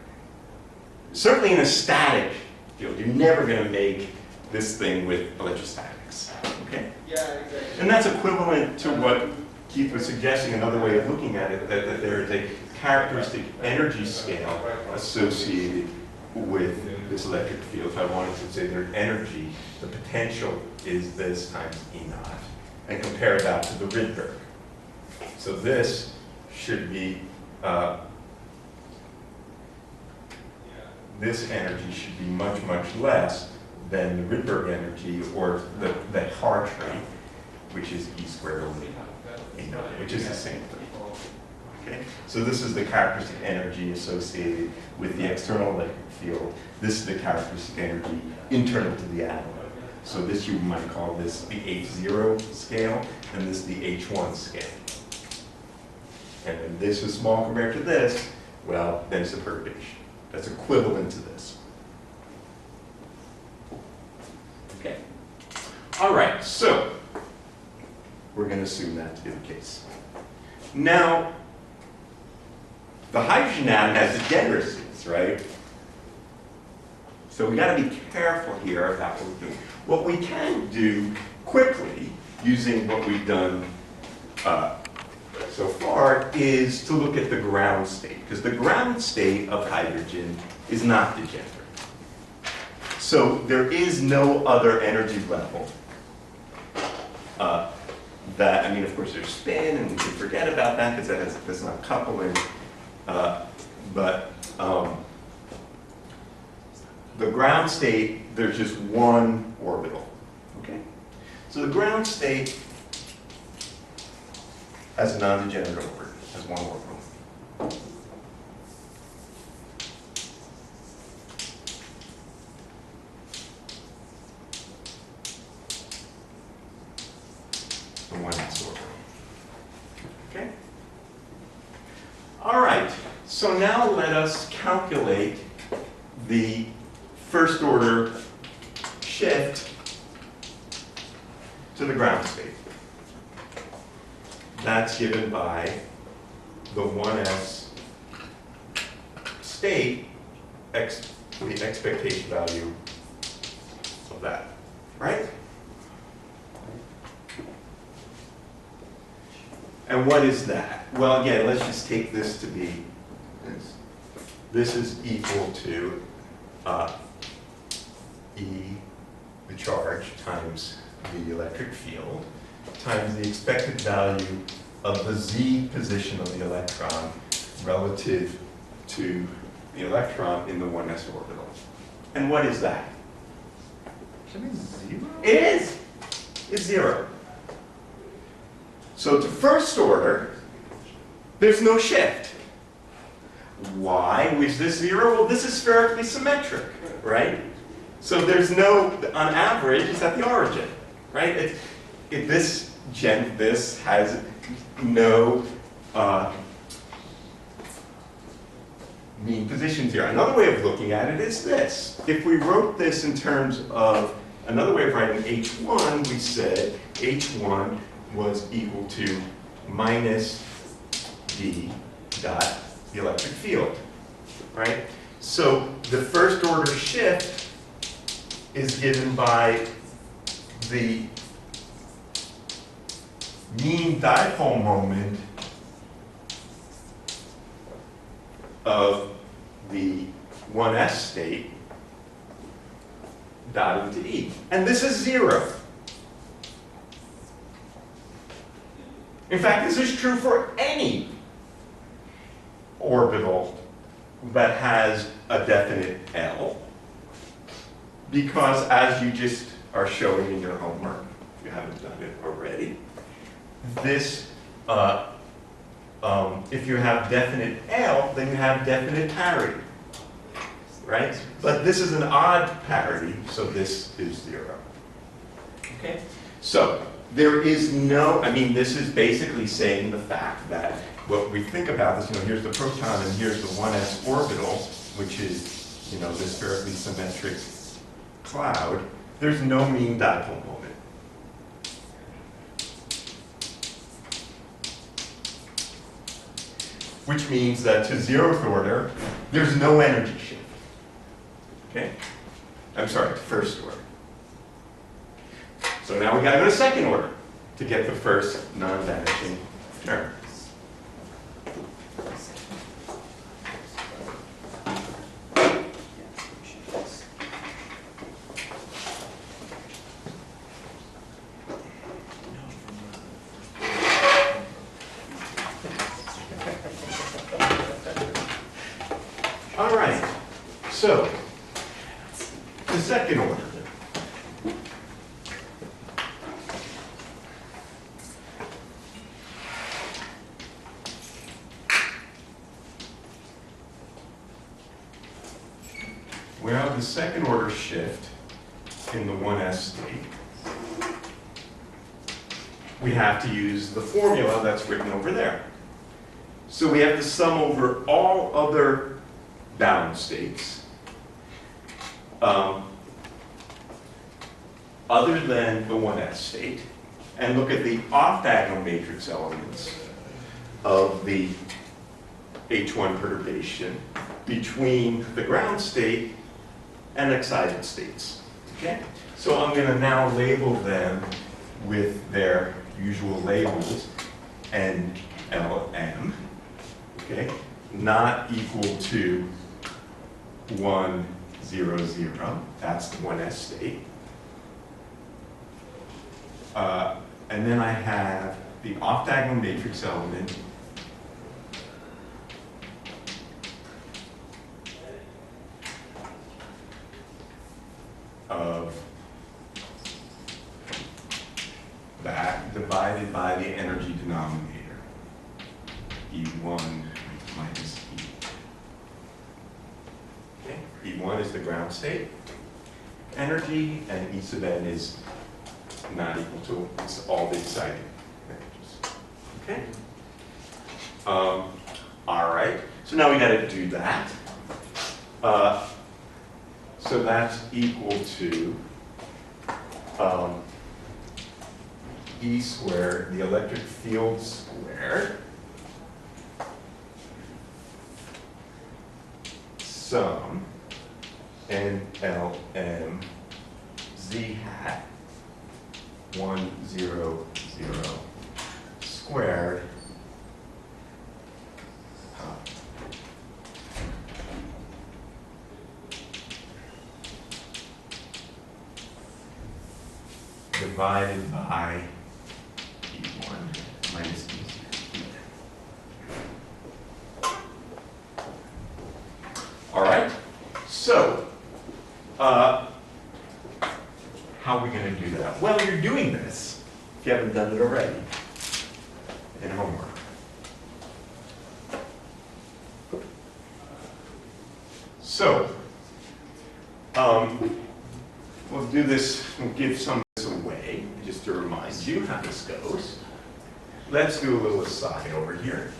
certainly in a static field, you're never going to make this thing with electrostatics, okay? Yeah, exactly. And that's equivalent to what Keith was suggesting, another way of looking at it, that there is a characteristic energy scale associated with this electric field. If I wanted to say their energy, the potential is this times E naught, and compare that to the Rydberg. So this should be, this energy should be much, much less than the Rydberg energy, or the Hartree, which is E squared over E naught, which is the same thing. Okay? So this is the characteristic energy associated with the external electric field. This is the characteristic energy internal to the atom. So this, you might call this the H0 scale, and this the H1 scale. And when this is small compared to this, well, then it's a perturbation. That's equivalent to this. Okay. All right, so we're going to assume that to be the case. Now, the hydrogen atom has degeneracies, right? So we got to be careful here about what we're doing. What we can do quickly, using what we've done so far, is to look at the ground state, because the ground state of hydrogen is not degenerate. So there is no other energy level that, I mean, of course, there's spin, and we can forget about that because that's not coupling. But the ground state, there's just one orbital. Okay? So the ground state has a non-degenerate orbital, has one orbital. The one s orbital. Okay? All right, so now let us calculate the first order shift to the ground state. That's given by the 1s state, the expectation value of that, right? And what is that? Well, again, let's just take this to be this. This is equal to E the charge times the electric field times the expected value of the z position of the electron relative to the electron in the 1s orbital. And what is that? Should be zero? It is. It's 0. So to first order, there's no shift. Why is this 0? Well, this is spherically symmetric, right? So there's no, on average, it's at the origin, right? This has no mean positions here. Another way of looking at it is this. If we wrote this in terms of, another way of writing H1, we said H1 was equal to minus d dot the electric field, right? So the first order shift is given by the mean dipole moment of the 1s state dotted to E. And this is 0. In fact, this is true for any orbital that has a definite L, because as you just are showing in your homework, if you haven't done it already, this, if you have definite L, then you have definite parity, right? But this is an odd parity, so this is 0. Okay? So there is no, I mean, this is basically saying the fact that what we think about is, here's the proton and here's the 1s orbital, which is, this spherically symmetric cloud. There's no mean dipole moment. Which means that to 0th order, there's no energy shift. Okay? I'm sorry, first order. So now we gotta go to second order to get the first non-vanishing term. All right, so the second order. Well, the second order shift in the 1s state, we have to use the formula that's written over there. So we have to sum over all other bound states other than the 1s state, and look at the off-diagonal matrix elements of the H1 perturbation between the ground state and excited states. Okay? So I'm going to now label them with their usual labels, N, L, M. Okay? Not equal to 1, 0, 0. That's the 1s state. And then I have the off-diagonal matrix element of that divided by the energy denominator, E1 minus E. Okay? E1 is the ground state energy, and E sub n is not equal to, it's all the exciting energies. Okay? All right, so now we got to do that. So that's equal to E squared, the electric field squared, sum N, L, M, Z hat, 1, 0, 0 squared divided by E1 minus E0. All right, so how are we going to do that? Well, you're doing this if you haven't done it already in homework. So, we'll do this, we'll give some of this away, just to remind you how this goes. Let's do a little aside over here.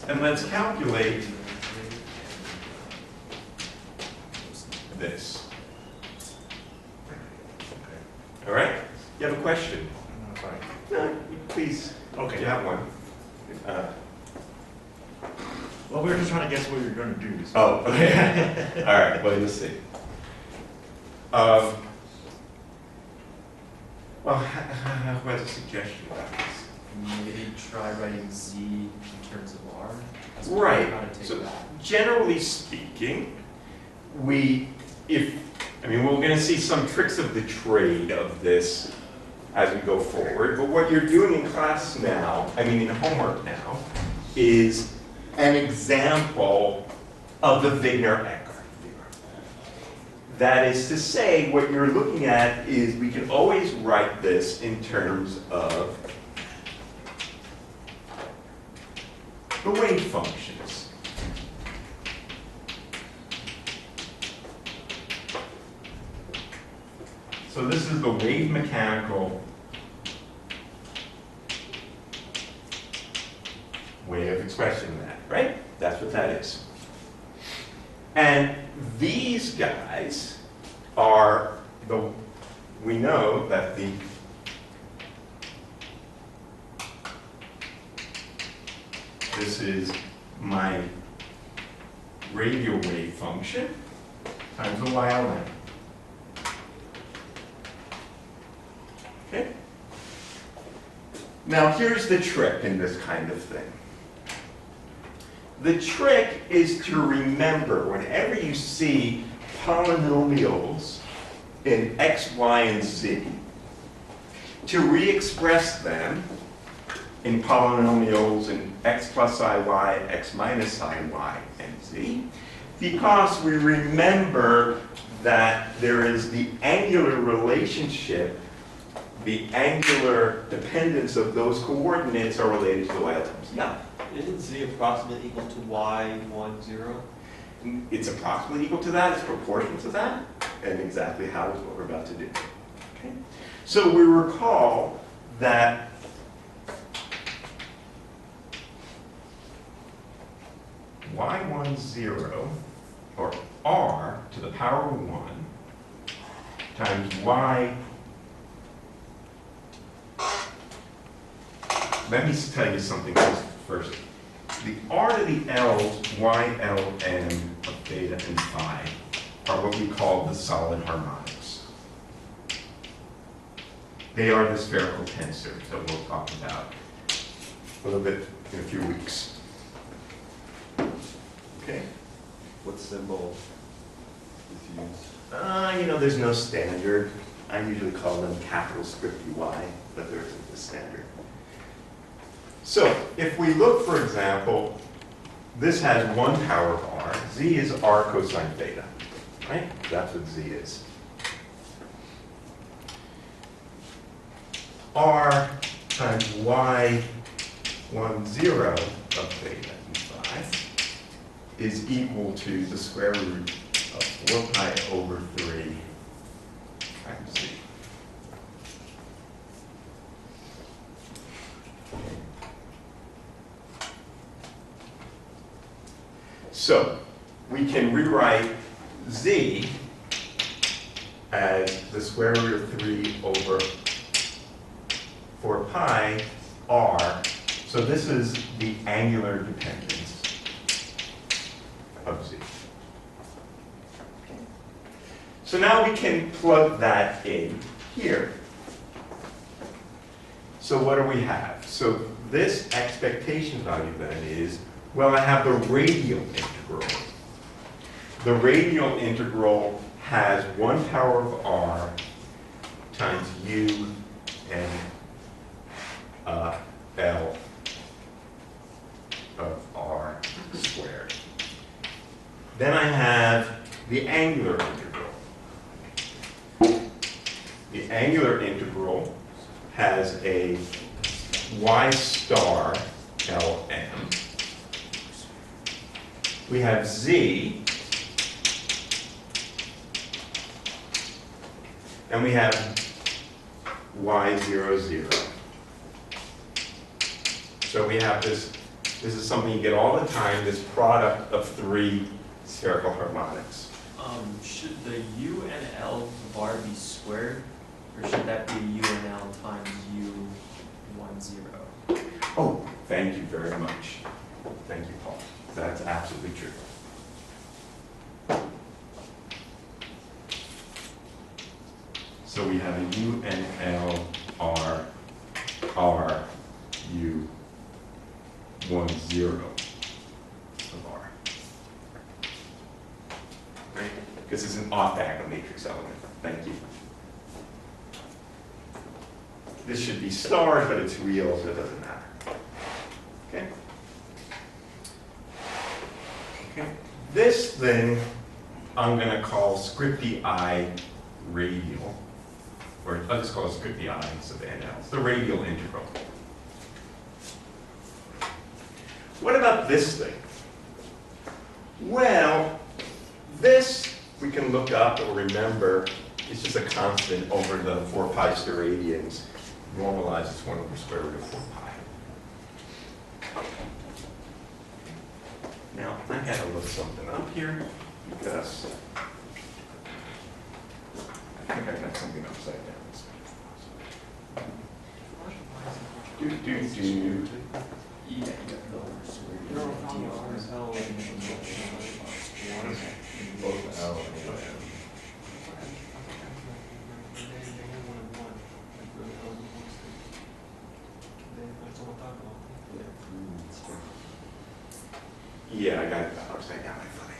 And let's calculate this. All right? You have a question? No, please. Okay. You have one. Well, we were just trying to guess what you're gonna do. so- Oh, okay. All right, well, let's see. Well, what's a suggestion about this? Maybe try writing Z in terms of R. That's Right. How to take So that. generally speaking, we're going to see some tricks of the trade of this as we go forward. But what you're doing in class now, in homework now, is an example of the Wigner-Eckhart theorem. That is to say, what you're looking at is we can always write this in terms of the wave functions. So this is the wave mechanical way of expressing that, right? That's what that is. And these guys are we know that this is my radial wave function times the YLM. Okay? Now here's the trick in this kind of thing. The trick is to remember whenever you see polynomials in x, y, and z, to re-express them in polynomials in x plus iy, x minus iy, and z, because we remember that there is the angular relationship, the angular dependence of those coordinates are related to the y terms. Now, Isn't Z approximately equal to Y10? it's approximately equal to that, it's proportional to that, and exactly how is what we're about to do. Okay? So we recall that y10, or r to the power 1, times y. Let me tell you something else first. The r to the l's, y, l, n of theta and phi are what we call the solid harmonics. They are the spherical tensors that we'll talk about a little bit in a few weeks. Okay? What symbol is used? There's no standard. I usually call them capital script y, but there isn't a standard. So, if we look, for example, this has 1 power of r. Z is r cosine theta, right? That's what z is. R times y10 of theta and phi is equal to the square root of 4 pi over 3 times z. So, we can rewrite z as the square root of 3 over 4 pi r. So this is the angular dependence of z. So now we can plug that in here. So what do we have? So this expectation value then is, well, I have the radial integral. The radial integral has 1 power of r times u and L of r squared. Then I have the angular integral. The angular integral has a y star Lm. We have z, and we have y0, 0. So we have this is something you get all the time, this product of 3 spherical harmonics. Should the u and l of r be squared, or should that be u and l times u 1, 0? Oh, thank you very much. Thank you, Paul. That's absolutely true. So we have a u and l r u 1, 0 of r. Right? Because it's an off-diagonal matrix element. Thank you. This should be stars, but it's real, so it doesn't matter. Okay? Okay. This thing I'm going to call scripty I radial, or I'll just call it scripty I sub NL. It's the radial integral. What about this thing? Well, this we can look up or remember. It's just a constant over the 4 pi steradians. Normalizes 1 over square root of 4 pi. Now, I gotta look something up here because I think I got something upside down. Do. E and No, L. Both L and M. Yeah, I got it upside down. I thought I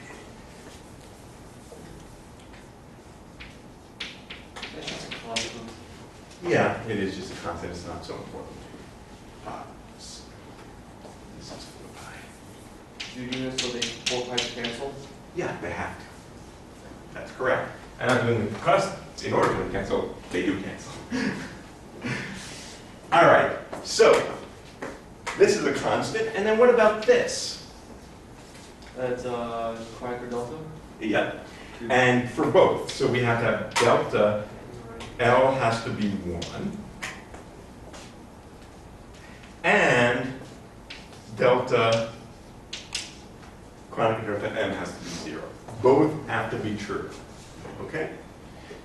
That's just a constant. did. Yeah, it is just a constant. It's not so important. This is 4 pi. Do you do this so they 4 pi cancel? Yeah, they have to. That's correct. And I'm doing it because in order for them to cancel, they do cancel. All right, so this is a constant. And then what about this? That's Quadratic delta? Yeah. And for both, so we have to have delta, L has to be 1, and delta, Quadratic delta M has to be 0. Both have to be true, okay?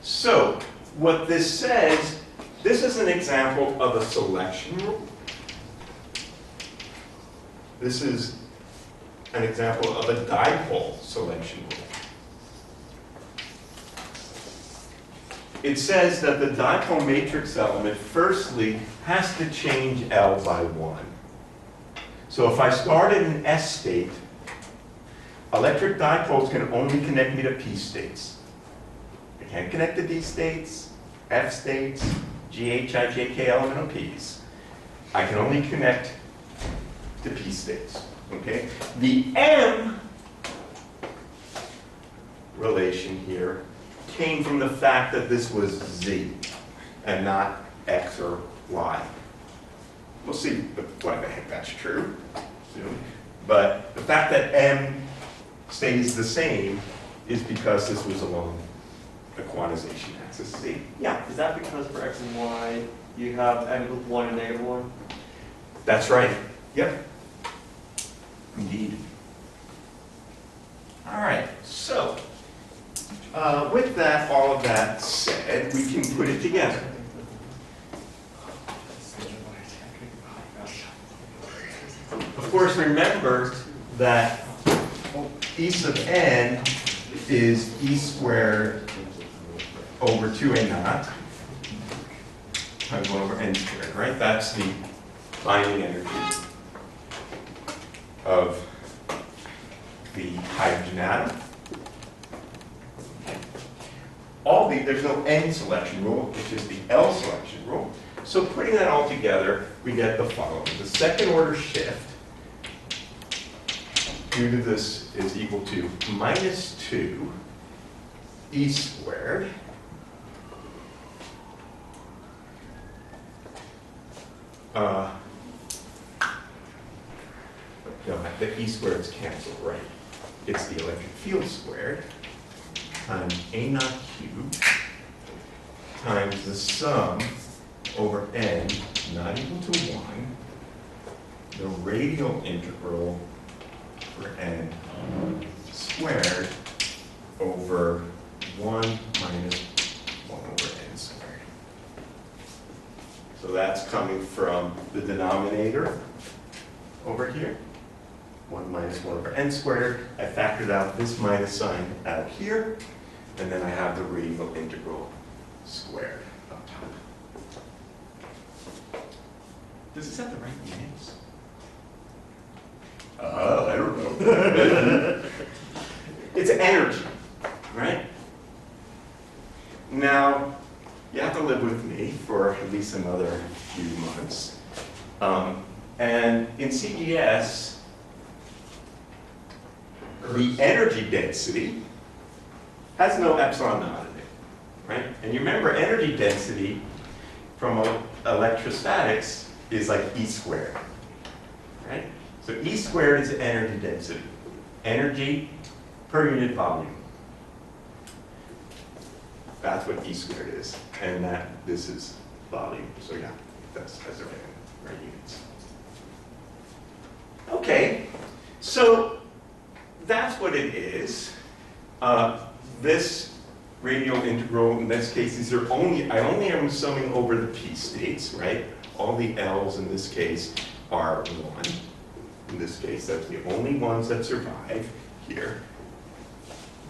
So what this says, this is an example of a selection rule. This is an example of a dipole selection rule. It says that the dipole matrix element firstly has to change L by 1. So if I start in an S state, electric dipoles can only connect me to P states. I can't connect to D states, F states, GH, I, J, K elemental Ps. I can only connect to P states. Okay? The M relation here came from the fact that this was Z and not X or Y. We'll see why the heck that's true soon. But the fact that M stays the same is because this was along the quantization axis Z. Yeah, Is that because for x and y, you have n equals 1 and negative 1? that's right. Yep. Indeed. All right, so with that, all of that said, we can put it together. Of course, remember that E sub n is E squared over 2a naught times 1 over n squared, right? That's the binding energy of the hydrogen atom. there's no n selection rule, it's just the L selection rule. So putting that all together, we get the following. The second order shift due to this is equal to minus 2 e squared no, the e squared is canceled, right? It's the electric field squared times a naught cubed times the sum over n not equal to 1, the radial integral for n squared over 1 minus 1 over n squared. So that's coming from the denominator over here. 1 minus 1 over n squared. I factored out this minus sign out here, and then I have the radial integral squared up top. Does this have the right units? I don't know. It's energy, right? Now, you have to live with me for at least another few months. And in CES, the energy density has no epsilon naught in it, right? And you remember energy density from electrostatics is like E squared, right? So E squared is energy density, energy per unit volume. That's what E squared is, and this is volume. So yeah, that's the right units. Okay, so that's what it is. This radial integral, in this case, these are I only am summing over the p states, right? All the L's in this case are 1. In this case, that's the only ones that survive here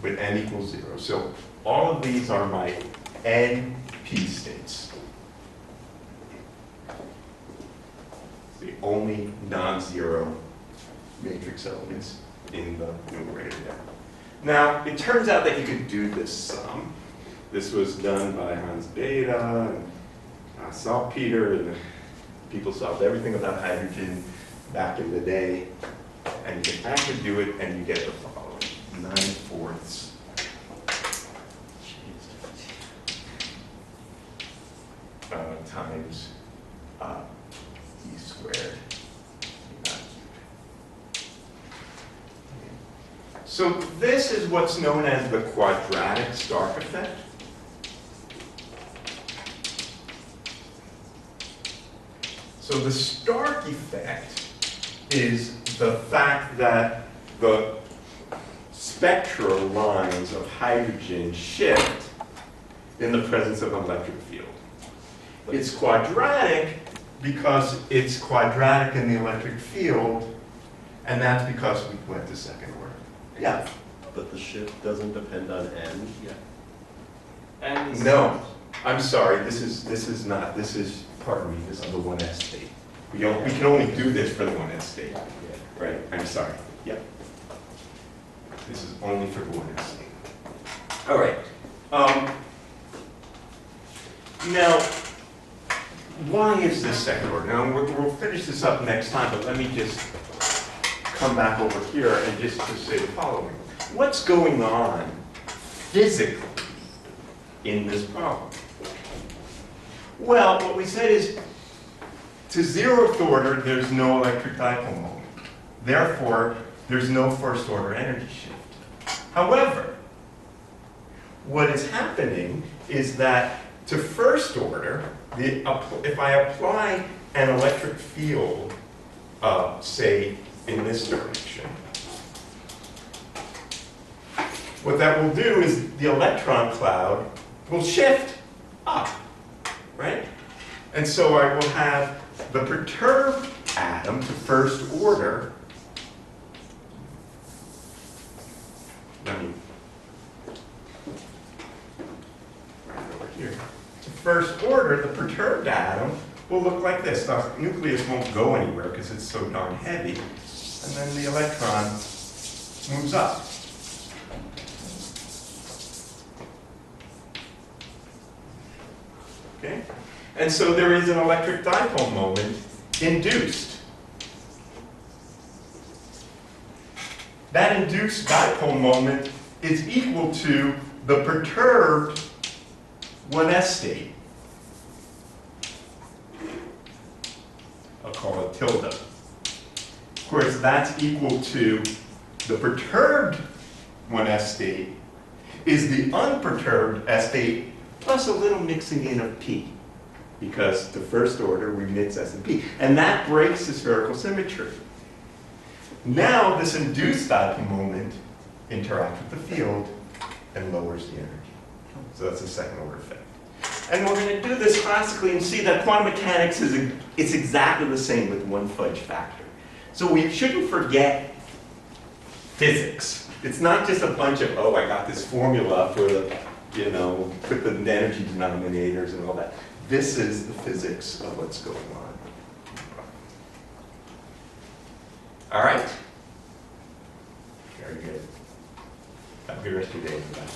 with n equals 0. So all of these are my n p states. It's the only non-zero matrix elements in the numerator there. Now, it turns out that you could do this sum. This was done by Hans Bethe and Salpeter, and people solved everything about hydrogen back in the day. And you can actually do it, and you get the following: 9/4 times e squared. So this is what's known as the quadratic Stark effect. So the Stark effect is the fact that the spectral lines of hydrogen shift in the presence of an electric field. It's quadratic because it's quadratic in the electric field, and that's because we went to second order. Yeah. But the shift doesn't depend on n? Yeah. And is No, I'm sorry, this is not, this is, pardon me, this is the 1s state. We can only do this for the 1s state. Right, I'm sorry, yeah. This is only for the 1s state. All right. Now, why is this second order? Now, we'll finish this up next time, but let me just come back over here and just to say the following. What's going on physically in this problem? Well, what we said is, to 0th order, there's no electric dipole moment. Therefore, there's no first order energy shift. However, what is happening is that to first order, if I apply an electric field, say, in this direction, what that will do is the electron cloud will shift up, right? And so I will have the perturbed atom to first order. Let me write it over here. To first order, the perturbed atom will look like this. The nucleus won't go anywhere because it's so darn heavy. And then the electron moves up. And so there is an electric dipole moment induced. That induced dipole moment is equal to the perturbed 1s state. I'll call it tilde. Of course, that's equal to the perturbed 1s state is the unperturbed s state plus a little mixing in of p, because the first order we mix s and p. And that breaks the spherical symmetry. Now this induced dipole moment interacts with the field and lowers the energy. So that's the second order effect. And we're going to do this classically and see that quantum mechanics it's exactly the same with one fudge factor. So we shouldn't forget physics. It's not just a bunch of, oh, I got this formula for the, with the energy denominators and all that. This is the physics of what's going on. All right? Very good. Have a good rest of your day, everybody.